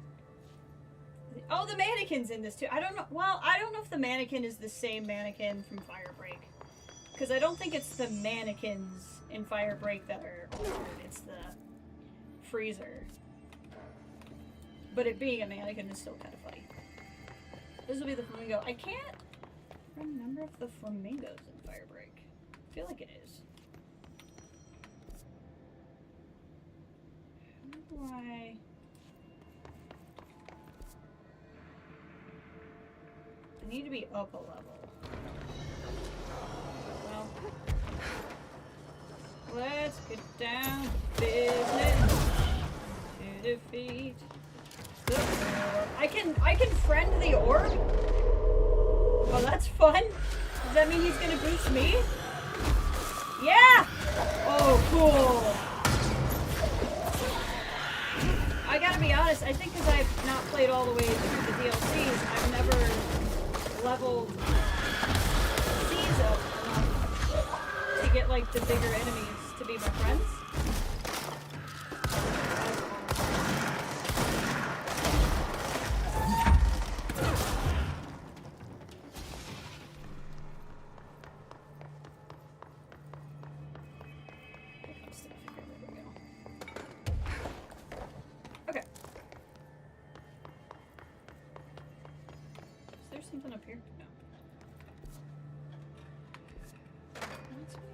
Oh, the mannequin's in this too. I don't know. Well, I don't know if the mannequin is the same mannequin from Firebreak. Because I don't think it's the mannequins in Firebreak that are altered. It's the freezer. But it being a mannequin is still kind of funny. This will be the flamingo. I can't remember if the flamingo's in Firebreak. I feel like it is. How do I... I need to be up a level. Well, let's get down to business to defeat the orb. I can friend the orb? Oh, that's fun. Does that mean he's gonna boost me? Yeah! Oh, cool. I gotta be honest, I think because I've not played all the way through the DLCs, I've never leveled C's up enough to get like the bigger enemies to be my friends.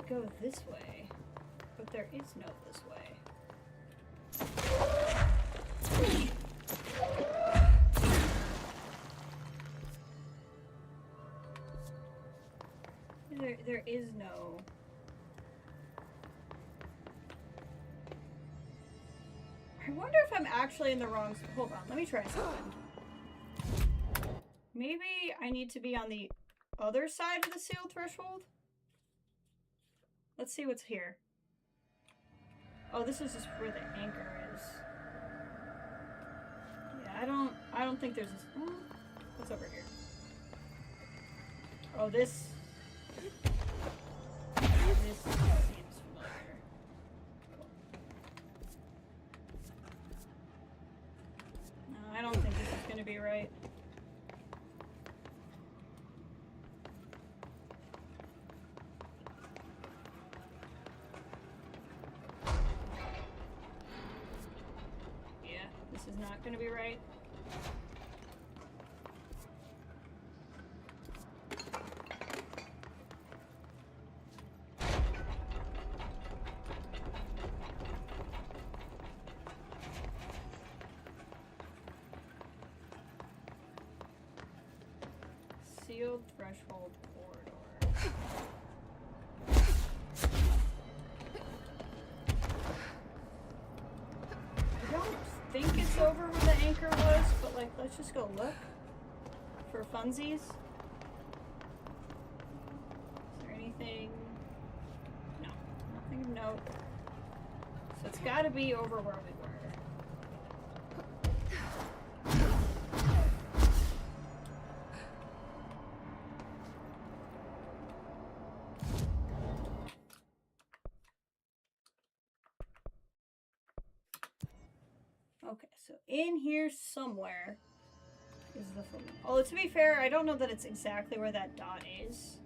Go this way, but there is no this way. There is no. I wonder if I'm actually in the wrong. Hold on, let me try something. Maybe I need to be on the other side of the sealed threshold. Let's see what's here. Oh, this is just where the anchor is. Yeah, I don't think there's this. Oh, what's over here? Oh, this seems familiar. No, I don't think this is gonna be right. not gonna be right. Sealed threshold corridor. I don't think it's over where the anchor was, but like, let's just go look for funsies. Is there anything? No, nothing of note. So it's gotta be over where we were. Okay, so in here somewhere is the flamingo. Although to be fair, I don't know that it's exactly where that dot is.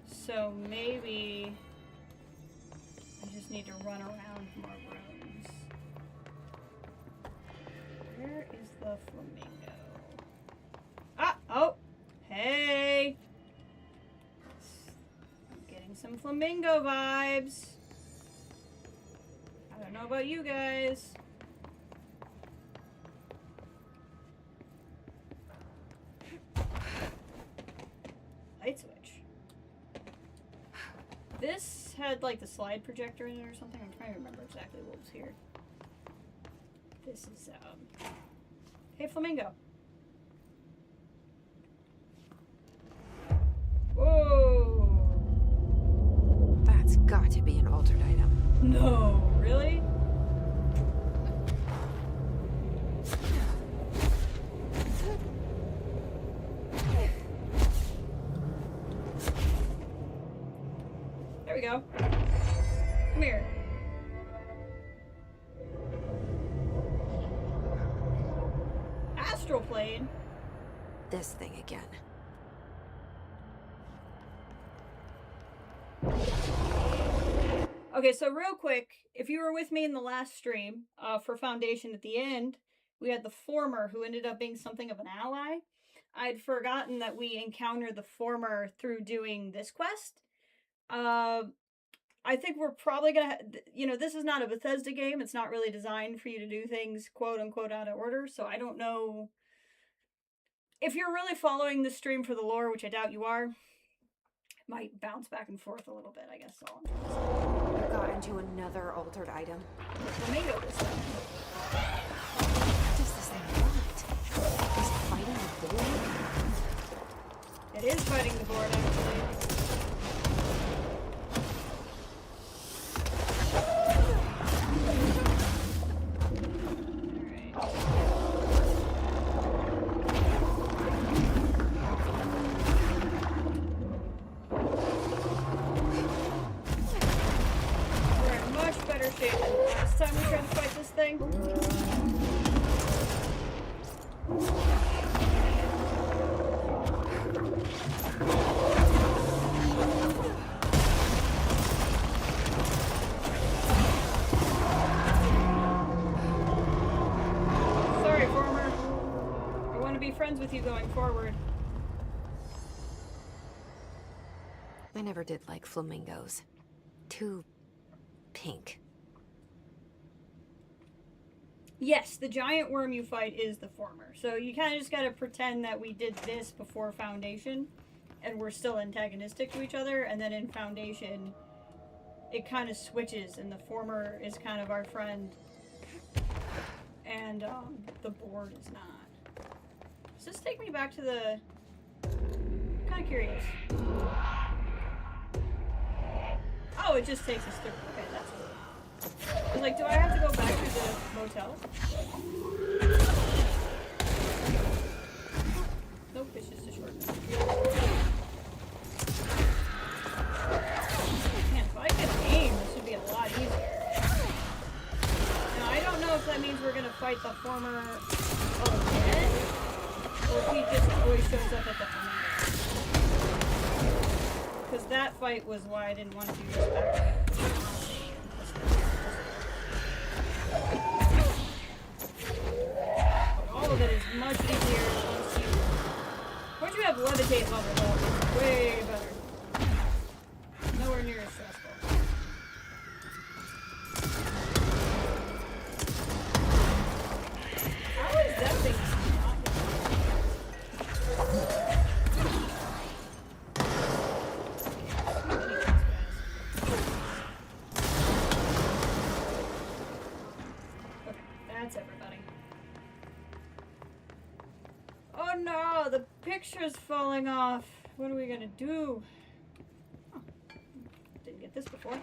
So maybe I just need to run around more rooms. Where is the flamingo? Ah! Oh! Hey! I'm getting some flamingo vibes. I don't know about you guys. Light switch. This had like the slide projector in it or something. I'm trying to remember exactly what was here. This is hey flamingo. Whoa. That's got to be an altered item. No, really? There we go. Come here. Astral plane. This thing again. Okay, so real quick, if you were with me in the last stream for Foundation at the end, we had the former who ended up being something of an ally. I'd forgotten that we encountered the former through doing this quest. I think we're probably gonna, this is not a Bethesda game. It's not really designed for you to do things quote unquote out of order. So I don't know if you're really following the stream for the lore, which I doubt you are. It might bounce back and forth a little bit, I guess. So I got into another altered item. the flamingo this time. What does this thing want? Is it fighting the board? It is fighting the board, actually. Last time we tried to fight this thing. Sorry, former. I want to be friends with you going forward. I never did like flamingos. Too pink. Yes, the giant worm you fight is the former. So you kind of just got to pretend that we did this before Foundation, and we're still antagonistic to each other, and then in Foundation, it kind of switches, and the former is kind of our friend, and the board is not. Does this take me back to the... I'm kind of curious. Oh, it just takes us through. Okay, that's what. I was like, do I have to go back to the motel? Nope, it's just a shortcut. Man, if I could aim, this would be a lot easier. Now, I don't know if that means we're gonna fight the former again, or if he just always shows up at the flamingo. Because that fight was why I didn't want to do this back. much easier once you have levitate level though. It's way better. Nowhere near as stressful. How is that thing okay, that's everybody. Oh no, the picture's falling off. What are we gonna do? Oh, didn't get this before.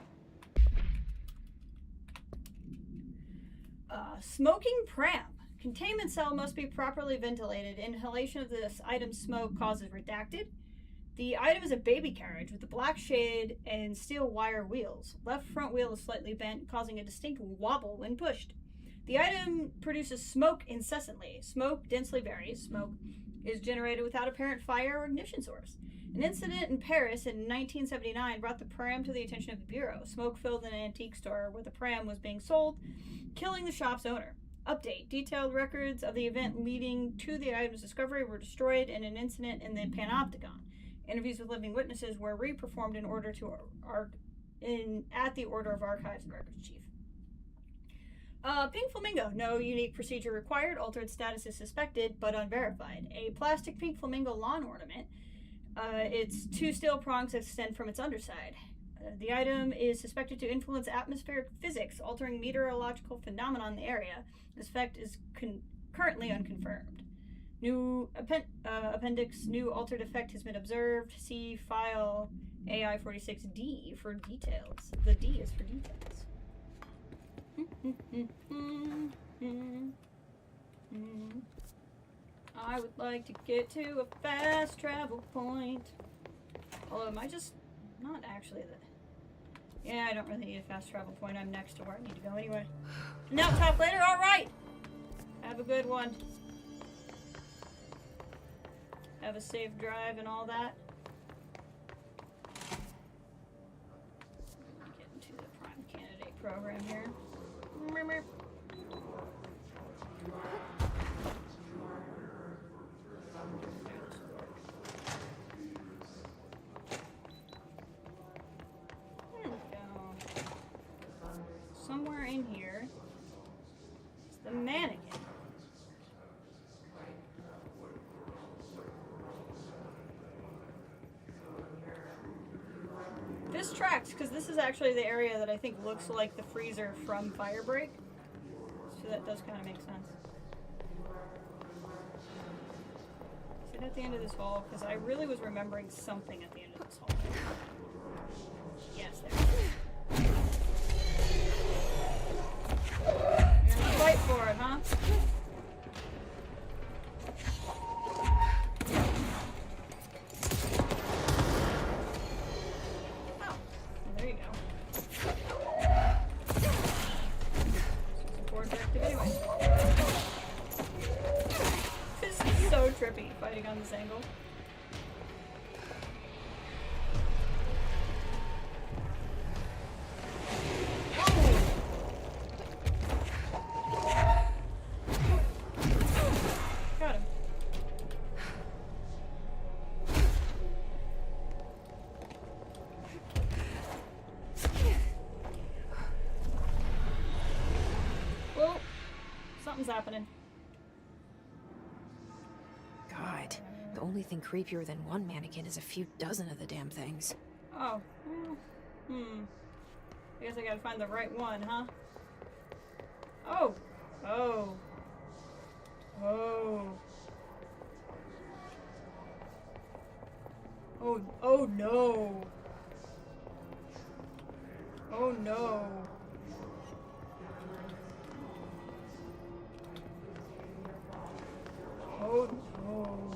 Smoking pram. Containment cell must be properly ventilated. Inhalation of this item's smoke causes redacted. The item is a baby carriage with a black shade and steel wire wheels. Left front wheel is slightly bent, causing a distinct wobble when pushed. The item produces smoke incessantly. Smoke densely varies. Smoke is generated without apparent fire or ignition source. An incident in Paris in 1979 brought the pram to the attention of the Bureau. Smoke filled an antique store where the pram was being sold, killing the shop's owner. Update. Detailed records of the event leading to the item's discovery were destroyed in an incident in the Panopticon. Interviews with living witnesses were re-performed in order to at the order of Archives and Records Chief. Pink flamingo. No unique procedure required. Altered status is suspected, but unverified. A plastic pink flamingo lawn ornament. Its two steel prongs extend from its underside. The item is suspected to influence atmospheric physics, altering meteorological phenomena in the area. This effect is currently unconfirmed. New appendix, new altered effect has been observed. See file AI46D for details. The D is for details. I would like to get to a fast travel point. Although, am I just not actually the... Yeah, I don't really need a fast travel point. I'm next to where I need to go anyway. Now, talk later. All right. Have a good one. Have a safe drive and all that. Get into the prime candidate program here. Somewhere in here is the mannequin. This tracks, because this is actually the area that I think looks like the freezer from Firebreak. So that does kind of make sense. Is it at the end of this hall? Because I really was remembering something at the end of this hall. Yes, there it is. You're gonna fight for it, huh? Oh, there you go. Support directive anyway. This is so trippy, fighting on this angle. Something's happening. God, the only thing creepier than one mannequin is a few dozen of the damn things. Oh. I guess I gotta find the right one, huh? Oh. Oh. Oh. Oh. Oh no. Oh no. Oh no.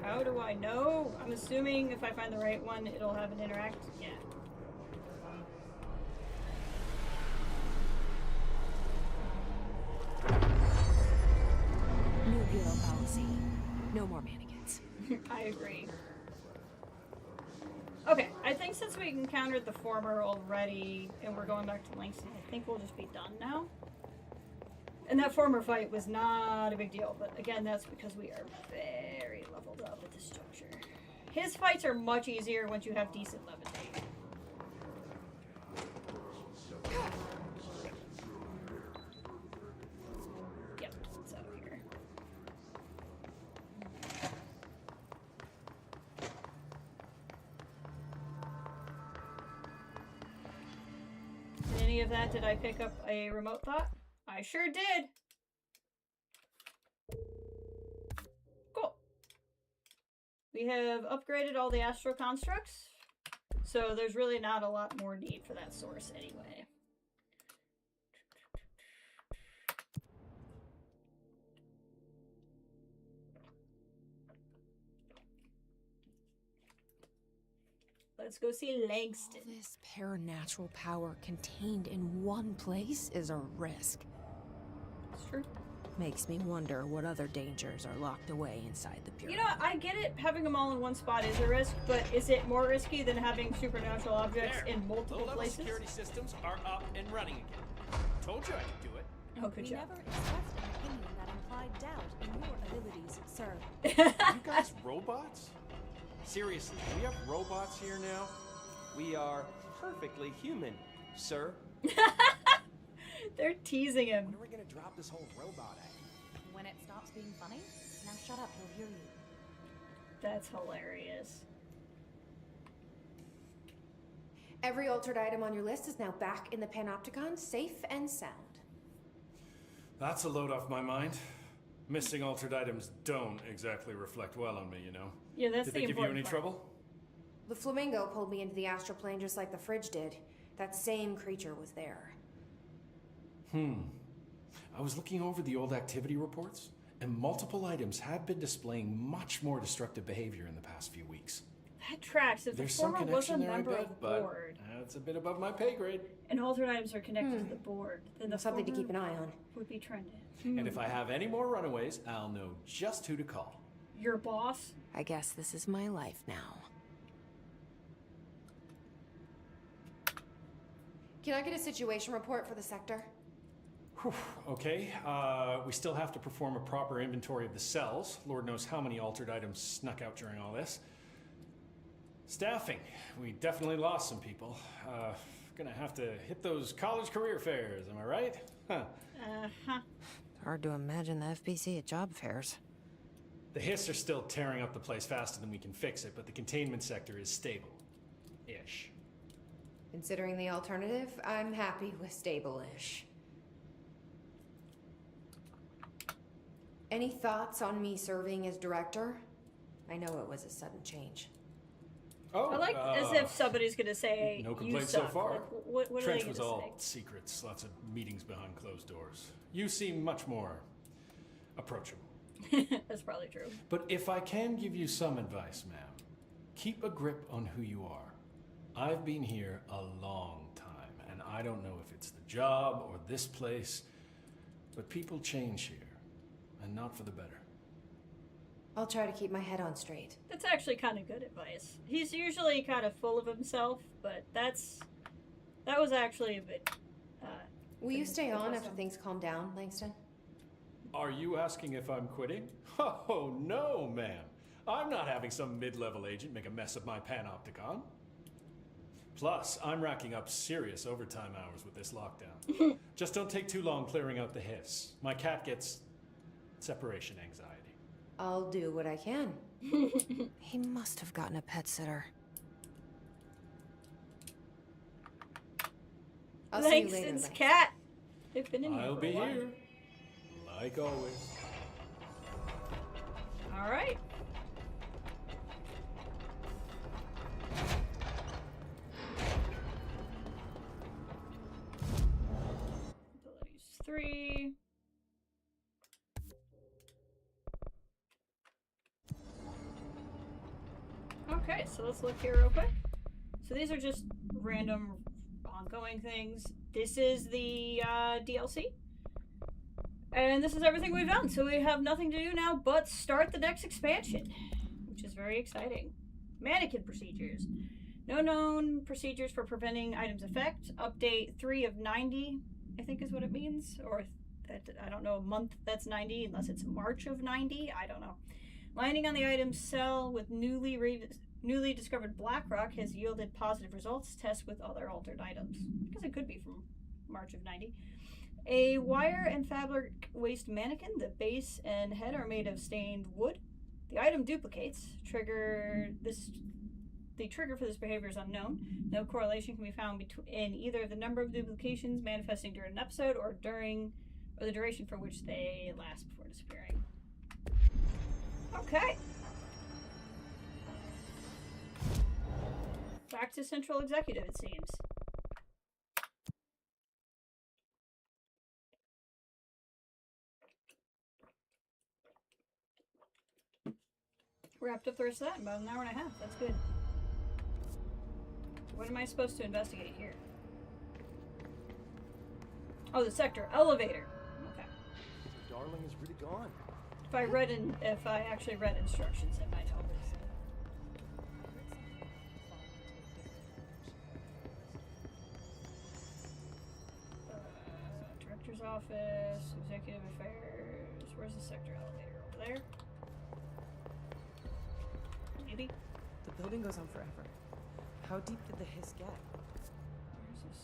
How do I know? I'm assuming if I find the right one, it'll have an interact. Yeah. New Bureau policy. No more mannequins. I agree. Okay, I think since we encountered the former already and we're going back to Langston, I think we'll just be done now. And that former fight was not a big deal, but again, that's because we are very leveled up at this juncture. His fights are much easier once you have decent levitate. Yep, it's out of here. In any of that, did I pick up a remote thought? I sure did. Cool. We have upgraded all the astral constructs, so there's really not a lot more need for that source anyway. Let's go see Langston. All this paranatural power contained in one place is a risk. It's true. Makes me wonder what other dangers are locked away inside the Bureau. You know, I get it, having them all in one spot is a risk, but is it more risky than having supernatural objects in multiple Low-level places? security systems are up and running again. Told you I could do it. Oh, good We job. never expressed an opinion that implied doubt in your abilities, sir. You guys robots? Seriously, we have robots here now? We are perfectly human, sir. They're teasing him. When are we gonna drop this whole robot act? When it stops being funny, now shut up, he'll hear you. That's hilarious. Every altered item on your list is now back in the Panopticon, safe and sound. That's a load off my mind. Missing altered items don't exactly reflect well on me, you know. Yeah, that's Did the they give you important any part. trouble? The flamingo pulled me into the astral plane just like the fridge did. That same creature was there. I was looking over the old activity reports, and multiple items have been displaying much more destructive behavior in the past few weeks. That tracks. If There's the some former was a connection there, I member of bet, the but board, that's a bit above my pay grade. and altered items are connected to the board, then the Something to former keep an eye on. would be trending. And if I have any more runaways, I'll know just who to call. Your boss? I guess this is my life now. Can I get a situation report for the sector? Whew, okay, we still have to perform a proper inventory of the cells. Lord knows how many altered items snuck out during all this. Staffing. We definitely lost some people. Gonna have to hit those college career fairs, am I right? Huh. Uh-huh. It's hard to imagine the FBC at job fairs. The Hiss are still tearing up the place faster than we can fix it, but the containment sector is stable. Ish. Considering the alternative, I'm happy with stable-ish. Any thoughts on me serving as director? I know it was a sudden change. Oh, I like as if somebody's gonna say, no you complaints so suck. far. Like, what are Trench they was gonna all say? secrets, lots of meetings behind closed doors. You seem much more approachable. That's probably true. But if I can give you some advice, ma'am, keep a grip on who you are. I've been here a long time, and I don't know if it's the job or this place, but people change here, and not for the better. I'll try to keep my head on straight. That's actually kind of good advice. He's usually kind of full of himself, but that was actually a bit. Will you stay on wisdom. after things calm down, Langston? Are you asking if I'm quitting? Oh, no, ma'am. I'm not having some mid-level agent make a mess of my Panopticon. Plus, I'm racking up serious overtime hours with this lockdown. Just don't take too long clearing out the Hiss. My cat gets separation anxiety. I'll do what I can. He must have gotten a pet sitter. I'll see you later, Langston's Langston. cat. They've been in here I'll for be a while. here, like always. All right. Abilities 3. Okay, so let's look here real quick. So these are just random ongoing things. This is the DLC. And this is everything we've done. So we have nothing to do now but start the next expansion, which is very exciting. Mannequin procedures. No known procedures for preventing items effect. Update 3 of 90, I think is what it means. Or I don't know a month that's 90 unless it's March of 90. I don't know. Landing on the item's cell with newly discovered black rock has yielded positive results. Test with other altered items. I guess it could be from March of 90. A wire and fabric waste mannequin. The base and head are made of stained wood. The item duplicates. The trigger for this behavior is unknown. No correlation can be found in either the number of duplications manifesting during an episode or the duration for which they last before disappearing. Okay. Back to Central Executive, it seems. Wrapped up the rest of that in about an hour and a half. That's good. What am I supposed to investigate here? Oh, the sector elevator. Okay. The darling is really gone. If I actually read instructions, it might help. Director's office, executive affairs. Where's the sector elevator? Over there? Maybe? The building goes on forever. How deep did the hiss get? Where's this?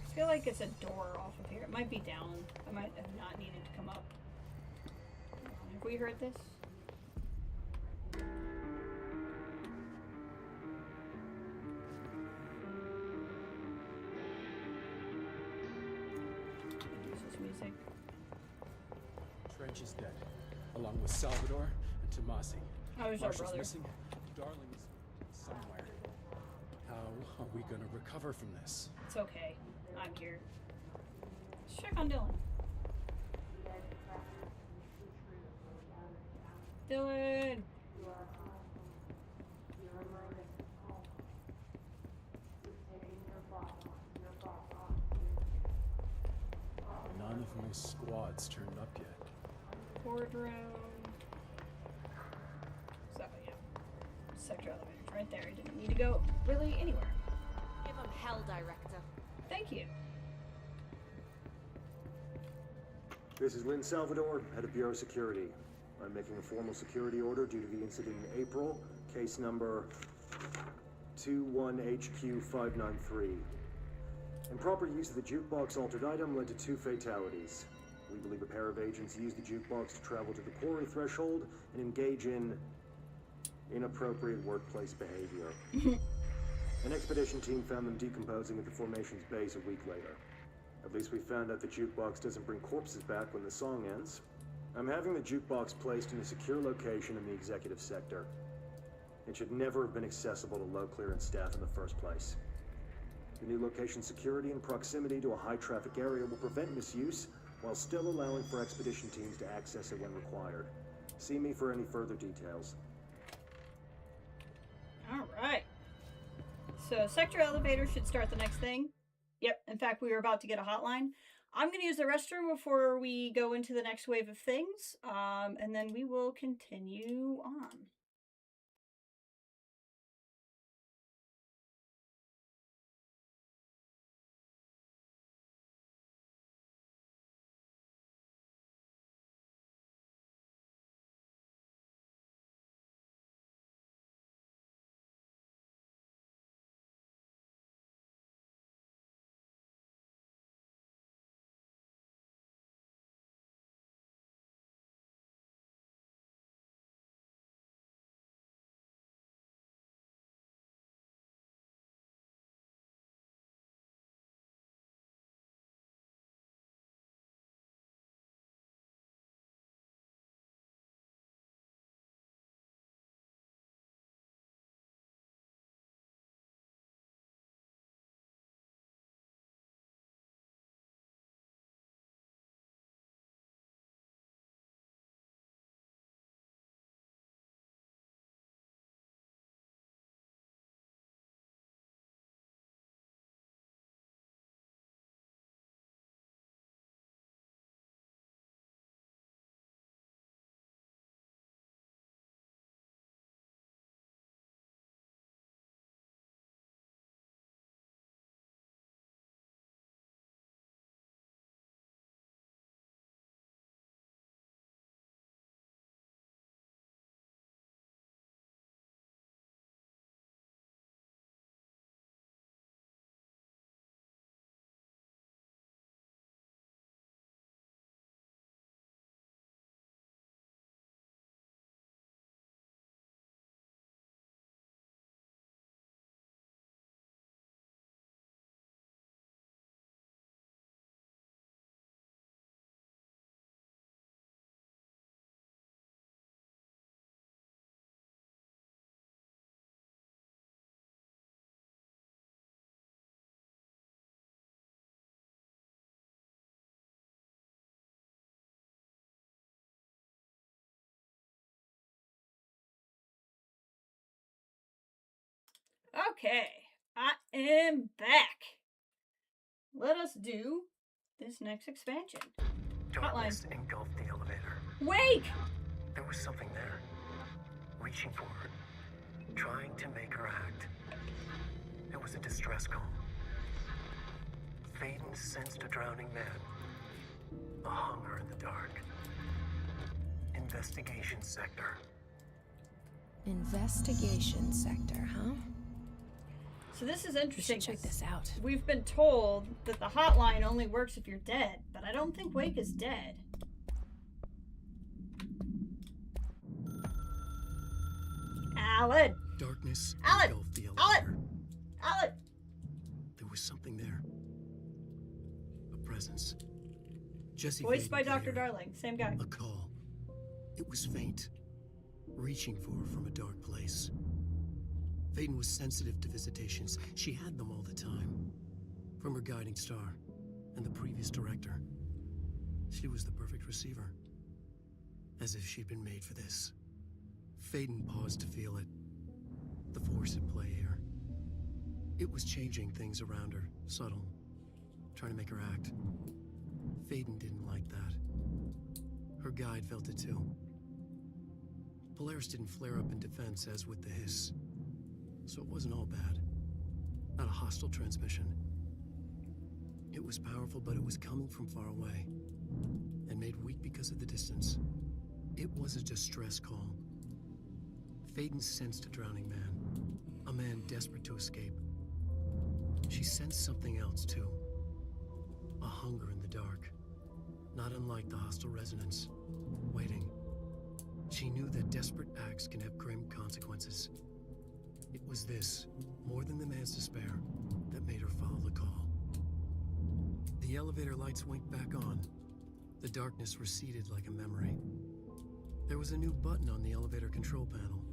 I feel like it's a door off of here. It might be down. I might have not needed to come up. Have we heard this? This is music. Trench is dead, along with Salvador and Tomasi. Oh, there's our Marshall's brother. missing. Darling is somewhere. How are we gonna recover from this? It's okay. I'm here. Let's check on Dylan. Dylan! None of my squads turned up yet. Boardroom. So, yeah. Sector elevators right there. I didn't need to go really anywhere. Give him hell, Director. Thank you. This is Lynn Salvador, head of Bureau Security. I'm making a formal security order due to the incident in April, case number 21HQ593. Improper use of the jukebox altered item led to 2 fatalities. We believe a pair of agents used the jukebox to travel to the quarry threshold and engage in inappropriate workplace behavior. An expedition team found them decomposing at the formation's base a week later. At least we found out the jukebox doesn't bring corpses back when the song ends. I'm having the jukebox placed in a secure location in the executive sector. It should never have been accessible to low clearance staff in the first place. The new location's security and proximity to a high traffic area will prevent misuse while still allowing for expedition teams to access it when required. See me for any further details. Alright. So, sector elevator should start the next thing. Yep, in fact, we were about to get a hotline. I'm going to use the restroom before we go into the next wave of things, and then we will continue on. Okay, I am back. Let us do this next expansion. Darkness engulfed the elevator. Wake! There was something there, reaching for her, trying to make her act. It was a distress call. Faden sensed a drowning man, a hunger in the dark. Investigation sector. Investigation sector, huh? So this is interesting. Check this out. We've been told that the hotline only works if you're dead, but I don't think Wake is dead. Alan! Darkness Alan! engulfed the elevator. Alan! Alan! There was something there. A presence. Jesse Voiced Faden by could Dr. hear it. Darling. Same guy. A call. It was faint, reaching for her from a dark place. Faden was sensitive to visitations. She had them all the time. From her guiding star and the previous director. She was the perfect receiver. As if she'd been made for this. Faden paused to feel it. The force at play here. It was changing things around her, subtle. Trying to make her act. Faden didn't like that. Her guide felt it too. Polaris didn't flare up in defense as with the hiss. So it wasn't all bad. Not a hostile transmission. It was powerful, but it was coming from far away. And made weak because of the distance. It was a distress call. Faden sensed a drowning man. A man desperate to escape. She sensed something else too. A hunger in the dark. Not unlike the hostile resonance. Waiting. She knew that desperate acts can have grim consequences. It was this, more than the man's despair, that made her follow the call. The elevator lights winked back on. The darkness receded like a memory. There was a new button on the elevator control panel.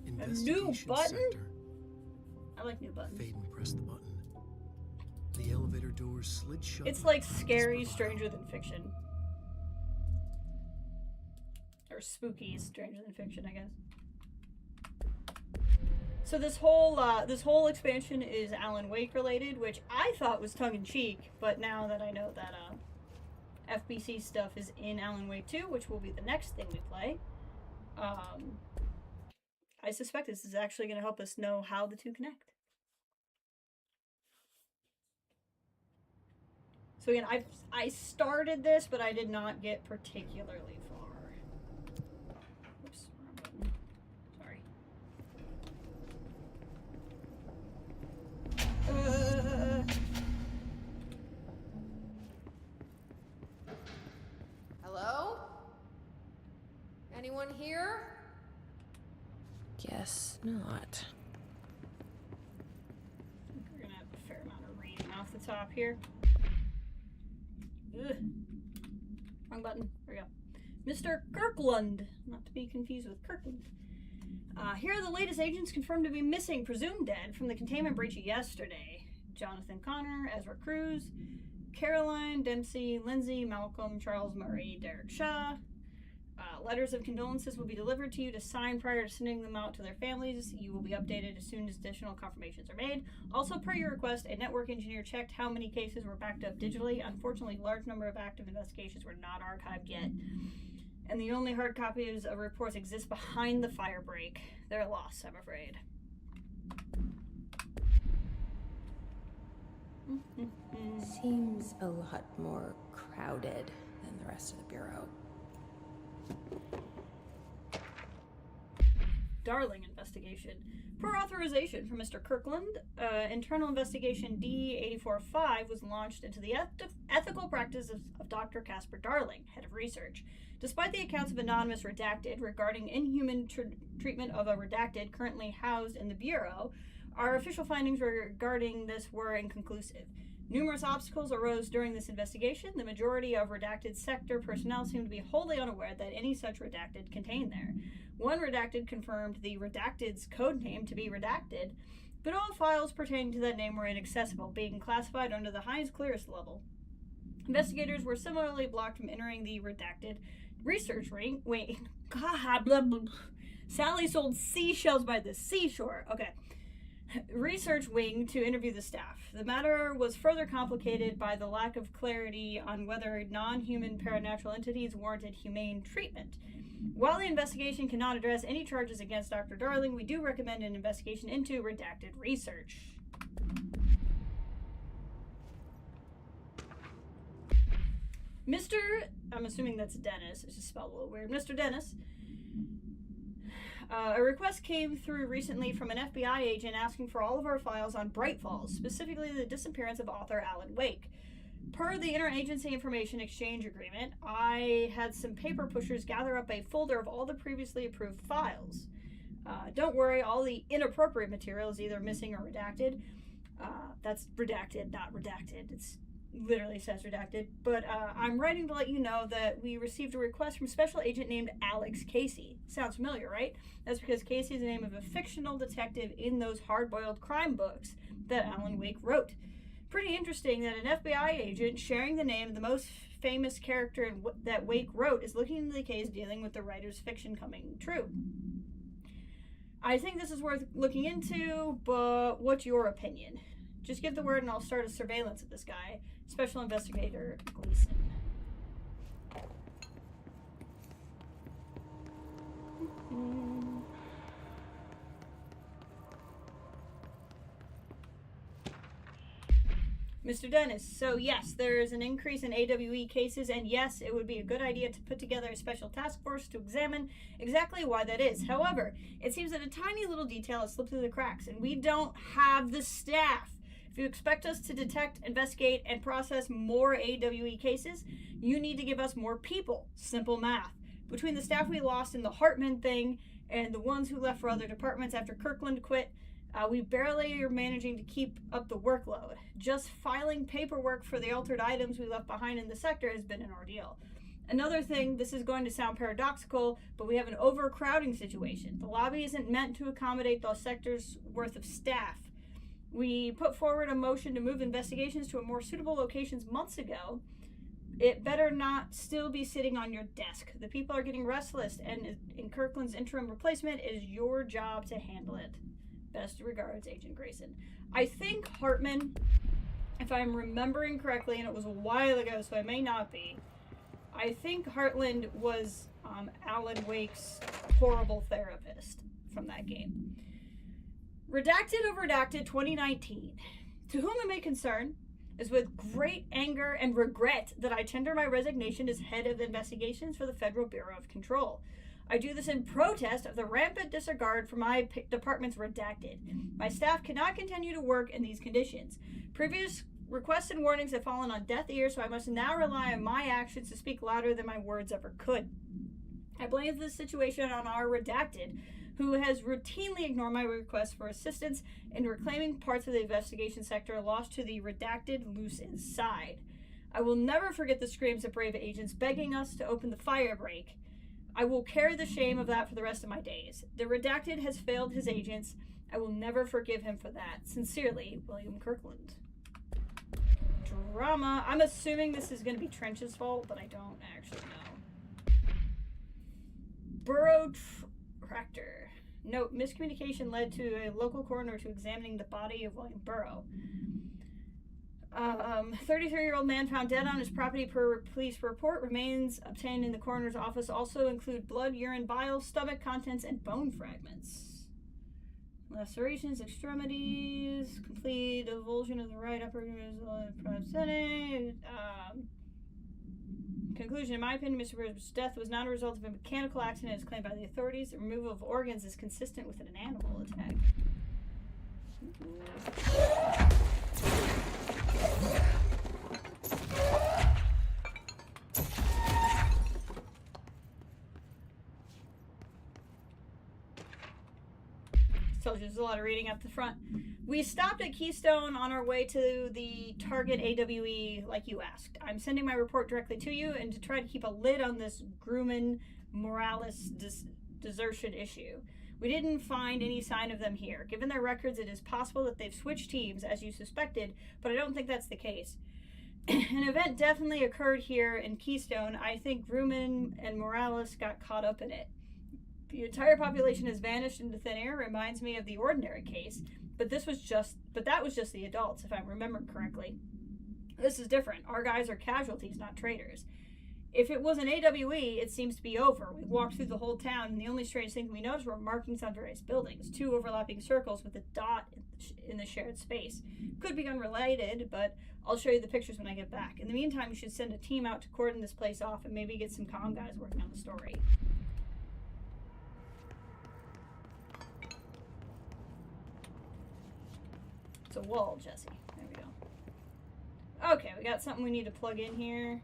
Investigation button? sector. I like new buttons. Faden pressed the button. The elevator doors slid shut. It's like scary Stranger Than Fiction. Or spooky Stranger Than Fiction, I guess. So this whole expansion is Alan Wake related, which I thought was tongue-in-cheek, but now that I know that FBC stuff is in Alan Wake 2, which will be the next thing we play, I suspect this is actually going to help us know how the two connect. So again, I started this, but I did not get particularly far. Oops, wrong button. Sorry. Hello? Anyone here? Guess not. We're gonna have a fair amount of reading off the top here. Ugh. Wrong button. There we go. Mr. Kirkland, not to be confused with Kirkland. Here are the latest agents confirmed to be missing, presumed dead, from the containment breach yesterday. Jonathan Connor, Ezra Cruz, Caroline, Dempsey, Lindsay, Malcolm, Charles Murray, Derek Shaw. Letters of condolences will be delivered to you to sign prior to sending them out to their families. You will be updated as soon as additional confirmations are made. Also, per your request, a network engineer checked how many cases were backed up digitally. Unfortunately, a large number of active investigations were not archived yet. And the only hard copies of reports exist behind the fire break. They're lost, I'm afraid. Seems a lot more crowded than the rest of the Bureau. Darling investigation. Per authorization from Mr. Kirkland, internal investigation D-845 was launched into the ethical practice of Dr. Casper Darling, head of research. Despite the accounts of anonymous redacted regarding inhuman treatment of a redacted currently housed in the Bureau, our official findings regarding this were inconclusive. Numerous obstacles arose during this investigation. The majority of redacted sector personnel seemed to be wholly unaware that any such redacted contained there. One redacted confirmed the redacted's code name to be redacted, but all files pertaining to that name were inaccessible, being classified under the highest clearance level. Investigators were similarly blocked from entering the redacted research ring. Wait, God, blah, blah, blah. Sally sold seashells by the seashore. Okay. research wing to interview the staff. The matter was further complicated by the lack of clarity on whether non-human paranatural entities warranted humane treatment. While the investigation cannot address any charges against Dr. Darling, we do recommend an investigation into redacted research. Mr. I'm assuming that's Dennis. It's just spelled a little weird. Mr. Dennis. A request came through recently from an FBI agent asking for all of our files on Bright Falls, specifically the disappearance of author Alan Wake. Per the Interagency Information Exchange Agreement, I had some paper pushers gather up a folder of all the previously approved files. Don't worry, all the inappropriate material is either missing or redacted. That's redacted, not redacted. It's literally says redacted. But I'm writing to let you know that we received a request from a special agent named Alex Casey. Sounds familiar, right? That's because Casey is the name of a fictional detective in those hard-boiled crime books that Alan Wake wrote. Pretty interesting that an FBI agent sharing the name of the most famous character that Wake wrote is looking into the case dealing with the writer's fiction coming true. I think this is worth looking into, but what's your opinion? Just give the word and I'll start a surveillance of this guy. Special Investigator Gleason. Mr. Dennis, so yes, there is an increase in AWE cases, and yes, it would be a good idea to put together a special task force to examine exactly why that is. However, it seems that a tiny little detail has slipped through the cracks, and we don't have the staff. If you expect us to detect, investigate, and process more AWE cases, you need to give us more people. Simple math. Between the staff we lost in the Hartman thing and the ones who left for other departments after Kirkland quit, we barely are managing to keep up the workload. Just filing paperwork for the altered items we left behind in the sector has been an ordeal. Another thing, this is going to sound paradoxical, but we have an overcrowding situation. The lobby isn't meant to accommodate the sector's worth of staff. We put forward a motion to move investigations to a more suitable locations months ago. It better not still be sitting on your desk. The people are getting restless, and in Kirkland's interim replacement, it is your job to handle it. Best regards, Agent Grayson. I think Hartman, if I'm remembering correctly, and it was a while ago, so I may not be, I think Heartland was Alan Wake's horrible therapist from that game. Redacted of Redacted 2019. To whom it may concern, is with great anger and regret that I tender my resignation as head of investigations for the Federal Bureau of Control. I do this in protest of the rampant disregard for my department's redacted. My staff cannot continue to work in these conditions. Previous requests and warnings have fallen on deaf ears, so I must now rely on my actions to speak louder than my words ever could. I blame this situation on our redacted, who has routinely ignored my requests for assistance in reclaiming parts of the investigation sector lost to the redacted loose inside. I will never forget the screams of brave agents begging us to open the fire break. I will carry the shame of that for the rest of my days. The redacted has failed his agents. I will never forgive him for that. Sincerely, William Kirkland. Drama. I'm assuming this is going to be Trench's fault, but I don't actually know. Burrow Tractor. Note, miscommunication led to a local coroner to examining the body of William Burrow. 33-year-old man found dead on his property per police report. Remains obtained in the coroner's office also include blood, urine, bile, stomach contents, and bone fragments. Lacerations, extremities, complete avulsion of the right upper setting. Conclusion, in my opinion, Mr. Burrows' death was not a result of a mechanical accident as claimed by the authorities. The removal of organs is consistent with an animal attack. Told you there's a lot of reading up the front. We stopped at Keystone on our way to the target AWE like you asked. I'm sending my report directly to you and to try to keep a lid on this Grumman Morales desertion issue. We didn't find any sign of them here. Given their records, it is possible that they've switched teams, as you suspected, but I don't think that's the case. An event definitely occurred here in Keystone. I think Grumman and Morales got caught up in it. The entire population has vanished into thin air. Reminds me of the Ordinary case. But that was just the adults, if I remember correctly. This is different. Our guys are casualties, not traitors. If it was an AWE, it seems to be over. We walked through the whole town, and the only strange thing we noticed were markings on various buildings, 2 overlapping circles with a dot in the shared space. Could be unrelated, but I'll show you the pictures when I get back. In the meantime, you should send a team out to cordon this place off and maybe get some comm guys working on the story. It's a wall, Jesse. There we go. Okay, we got something we need to plug in here.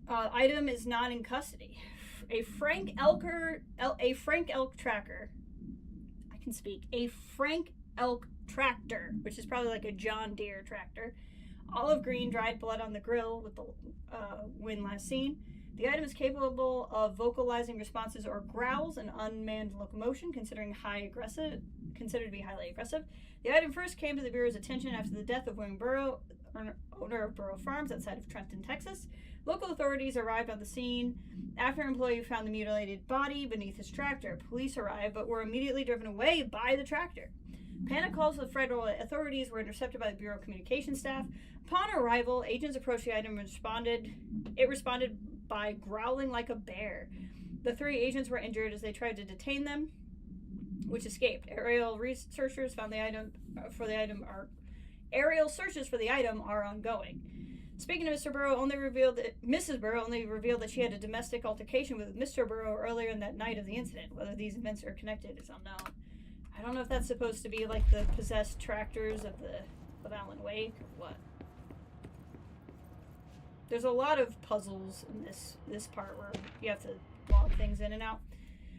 Item is not in custody. A Frank Elk tracker. I can speak. A Frank Elk tractor, which is probably like a John Deere tractor. Olive green, dried blood on the grill with the wind last seen. The item is capable of vocalizing responses or growls and unmanned locomotion, considered to be highly aggressive. The item first came to the Bureau's attention after the death of William Burrow, owner of Burrow Farms outside of Trenton, Texas. Local authorities arrived on the scene after an employee found the mutilated body beneath his tractor. Police arrived, but were immediately driven away by the tractor. Panic calls to the federal authorities were intercepted by the Bureau communication staff. Upon arrival, agents approached the item and responded by growling like a bear. The 3 agents were injured as they tried to detain them, which escaped. Aerial searches for the item are ongoing. Speaking of Mrs. Burrow only revealed that she had a domestic altercation with Mr. Burrow earlier in that night of the incident. Whether these events are connected is unknown. I don't know if that's supposed to be like the possessed tractors of Alan Wake or what. There's a lot of puzzles in this part where you have to log things in and out.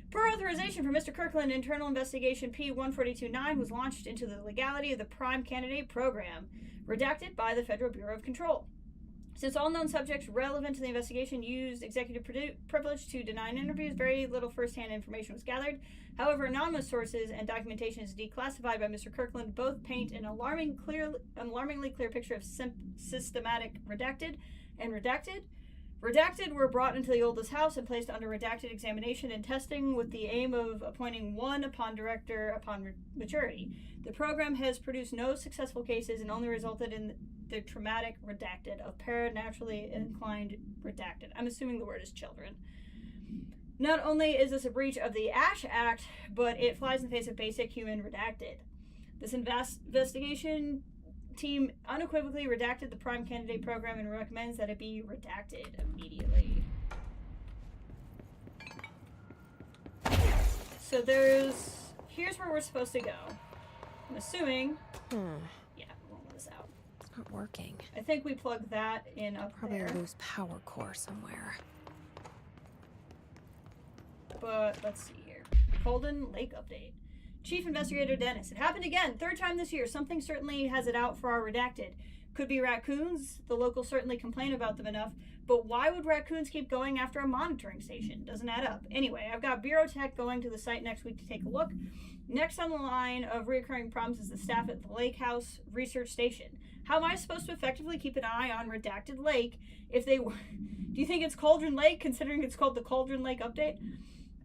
Per authorization for Mr. Kirkland, internal investigation P-1429 was launched into the legality of the Prime Candidate Program, redacted by the Federal Bureau of Control. Since all known subjects relevant to the investigation used executive privilege to deny interviews, very little first-hand information was gathered. However, anonymous sources and documentation is declassified by Mr. Kirkland both paint an alarmingly clear picture of systematic redacted and redacted. Redacted were brought into the oldest house and placed under redacted examination and testing with the aim of appointing one director upon maturity. The program has produced no successful cases and only resulted in the traumatic redacted of paranaturally inclined redacted. I'm assuming the word is children. Not only is this a breach of the Ash Act, but it flies in the face of basic human redacted. This investigation team unequivocally redacted the Prime Candidate Program and recommends that it be redacted immediately. So here's where we're supposed to go. I'm assuming, yeah, we'll let this out. It's not working. I think we plugged that in up Probably there. a loose power core somewhere. But let's see here. Colden Lake update. Chief Investigator Dennis. It happened again. 3rd time this year. Something certainly has it out for our redacted. Could be raccoons. The locals certainly complain about them enough. But why would raccoons keep going after a monitoring station? Doesn't add up. Anyway, I've got Bureau Tech going to the site next week to take a look. Next on the line of reoccurring problems is the staff at the Lake House Research Station. How am I supposed to effectively keep an eye on Redacted Lake if they... Do you think it's Cauldron Lake, considering it's called the Cauldron Lake Update?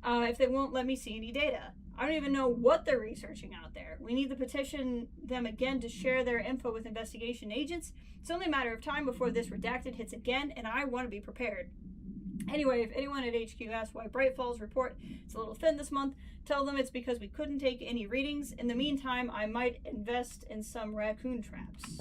If they won't let me see any data. I don't even know what they're researching out there. We need to petition them again to share their info with investigation agents. It's only a matter of time before this redacted hits again, and I want to be prepared. Anyway, if anyone at HQ asks why Bright Falls report is a little thin this month, tell them it's because we couldn't take any readings. In the meantime, I might invest in some raccoon traps.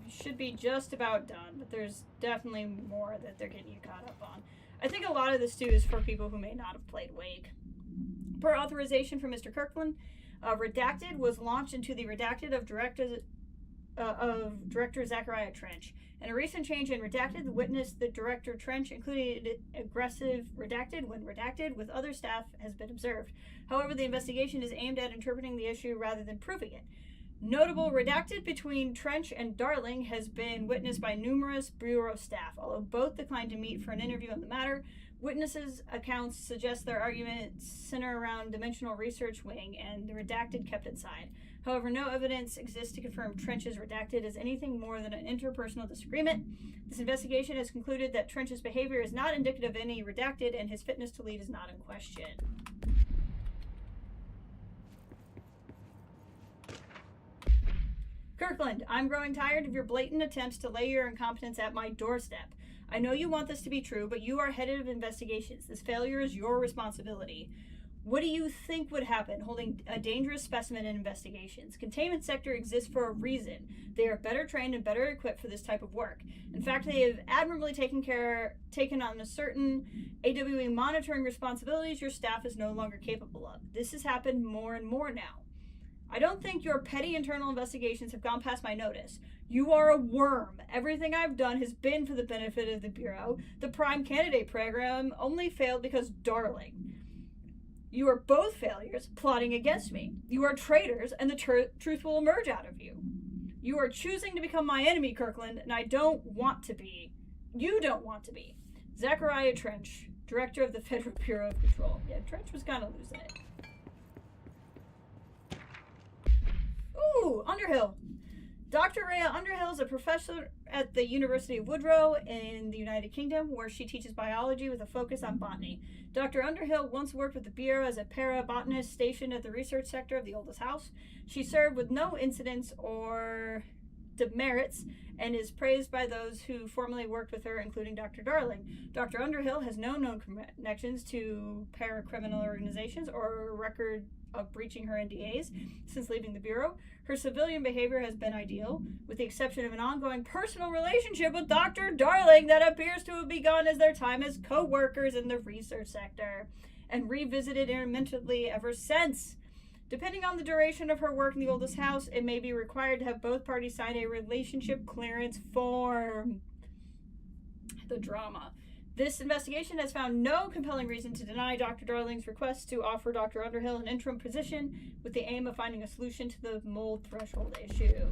Should be just about done, but there's definitely more that they're getting you caught up on. I think a lot of this too is for people who may not have played Wake. Per authorization from Mr. Kirkland, Redacted was launched into the redacted of Director Zachariah Trench. In a recent change in Redacted, the witness the Director Trench included aggressive Redacted when Redacted with other staff has been observed. However, the investigation is aimed at interpreting the issue rather than proving it. Notable redacted between Trench and Darling has been witnessed by numerous Bureau staff. Although both declined to meet for an interview on the matter, witnesses' accounts suggest their arguments center around Dimensional Research Wing and the redacted kept inside. However, no evidence exists to confirm Trench is redacted as anything more than an interpersonal disagreement. This investigation has concluded that Trench's behavior is not indicative of any redacted, and his fitness to lead is not in question. Kirkland, I'm growing tired of your blatant attempts to lay your incompetence at my doorstep. I know you want this to be true, but you are head of investigations. This failure is your responsibility. What do you think would happen holding a dangerous specimen in investigations? Containment sector exists for a reason. They are better trained and better equipped for this type of work. In fact, they have admirably taken on a certain AWE monitoring responsibilities your staff is no longer capable of. This has happened more and more now. I don't think your petty internal investigations have gone past my notice. You are a worm. Everything I've done has been for the benefit of the Bureau. The Prime Candidate program only failed because Darling. You are both failures plotting against me. You are traitors, and the truth will emerge out of you. You are choosing to become my enemy, Kirkland, and I don't want to be. You don't want to be. Zachariah Trench, Director of the Federal Bureau of Control. Yeah, Trench was kind of losing it. Ooh, Underhill. Dr. Rhea Underhill is a professor at the University of Woodrow in the United Kingdom, where she teaches biology with a focus on botany. Dr. Underhill once worked with the Bureau as a para-botanist stationed at the research sector of the oldest house. She served with no incidents or demerits and is praised by those who formerly worked with her, including Dr. Darling. Dr. Underhill has no known connections to para-criminal organizations or a record of breaching her NDAs since leaving the Bureau. Her civilian behavior has been ideal, with the exception of an ongoing personal relationship with Dr. Darling that appears to have begun as their time as co-workers in the research sector, and revisited intermittently ever since. Depending on the duration of her work in the oldest house, it may be required to have both parties sign a relationship clearance form. The drama. This investigation has found no compelling reason to deny Dr. Darling's request to offer Dr. Underhill an interim position with the aim of finding a solution to the mold threshold issue.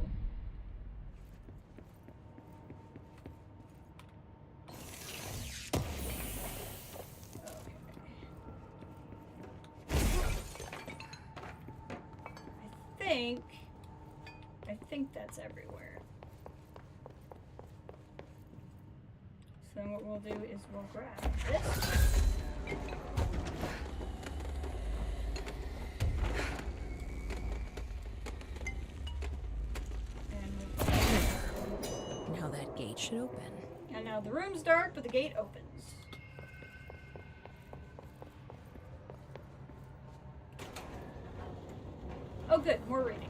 I think that's everywhere. So then what we'll do is we'll grab this. And now that gate should open. And now the room's dark, but the gate opens. Oh good, more reading.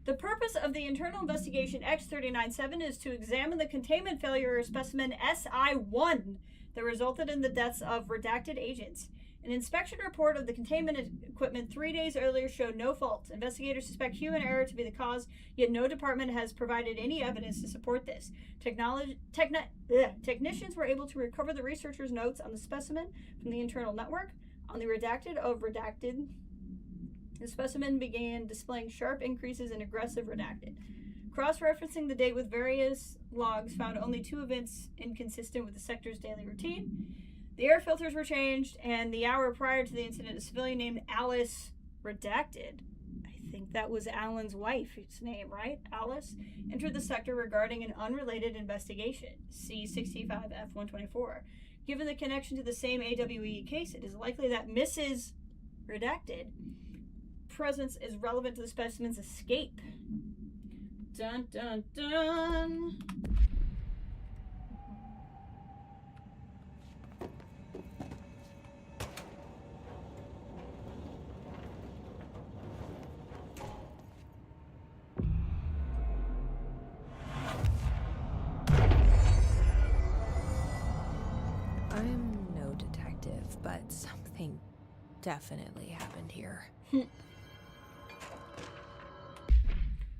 The purpose of the internal investigation X-397 is to examine the containment failure of specimen SI-1 that resulted in the deaths of redacted agents. An inspection report of the containment equipment 3 days earlier showed no faults. Investigators suspect human error to be the cause, yet no department has provided any evidence to support this. Technicians were able to recover the researchers' notes on the specimen from the internal network. On the redacted of redacted, the specimen began displaying sharp increases in aggressive redacted. Cross-referencing the date with various logs found only 2 events inconsistent with the sector's daily routine. The air filters were changed, and the hour prior to the incident, a civilian named Alice redacted. I think that was Alan's wife's name, right? Alice entered the sector regarding an unrelated investigation. C65F124. Given the connection to the same AWE case, it is likely that Mrs. Redacted presence is relevant to the specimen's escape. Dun dun dun. I'm no detective, but something definitely happened here.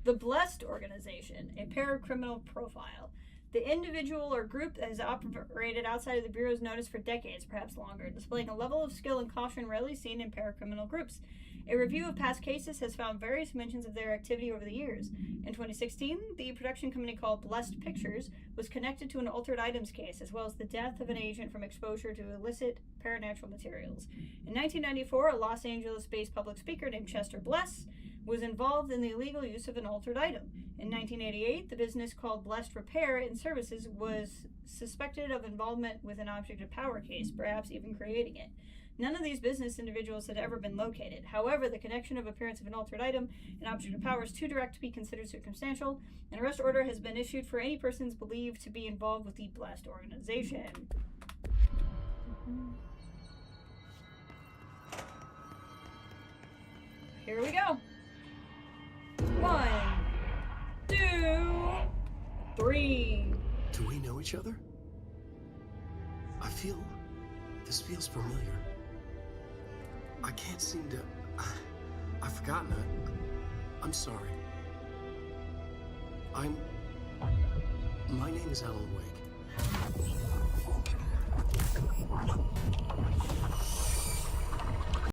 The Blessed Organization, a paracriminal profile. The individual or group that has operated outside of the Bureau's notice for decades, perhaps longer, displaying a level of skill and caution rarely seen in paracriminal groups. A review of past cases has found various mentions of their activity over the years. In 2016, the production company called Blessed Pictures was connected to an altered items case, as well as the death of an agent from exposure to illicit paranatural materials. In 1994, a Los Angeles-based public speaker named Chester Bless was involved in the illegal use of an altered item. In 1988, the business called Blessed Repair and Services was suspected of involvement with an object of power case, perhaps even creating it. None of these business individuals had ever been located. However, the connection of appearance of an altered item and object of power is too direct to be considered circumstantial. An arrest order has been issued for any persons believed to be involved with the Blessed organization. Here we go. 1, 2, 3. Do we know each other? This feels familiar. I can't seem to... I've forgotten it. I'm sorry. My name is Alan Wake.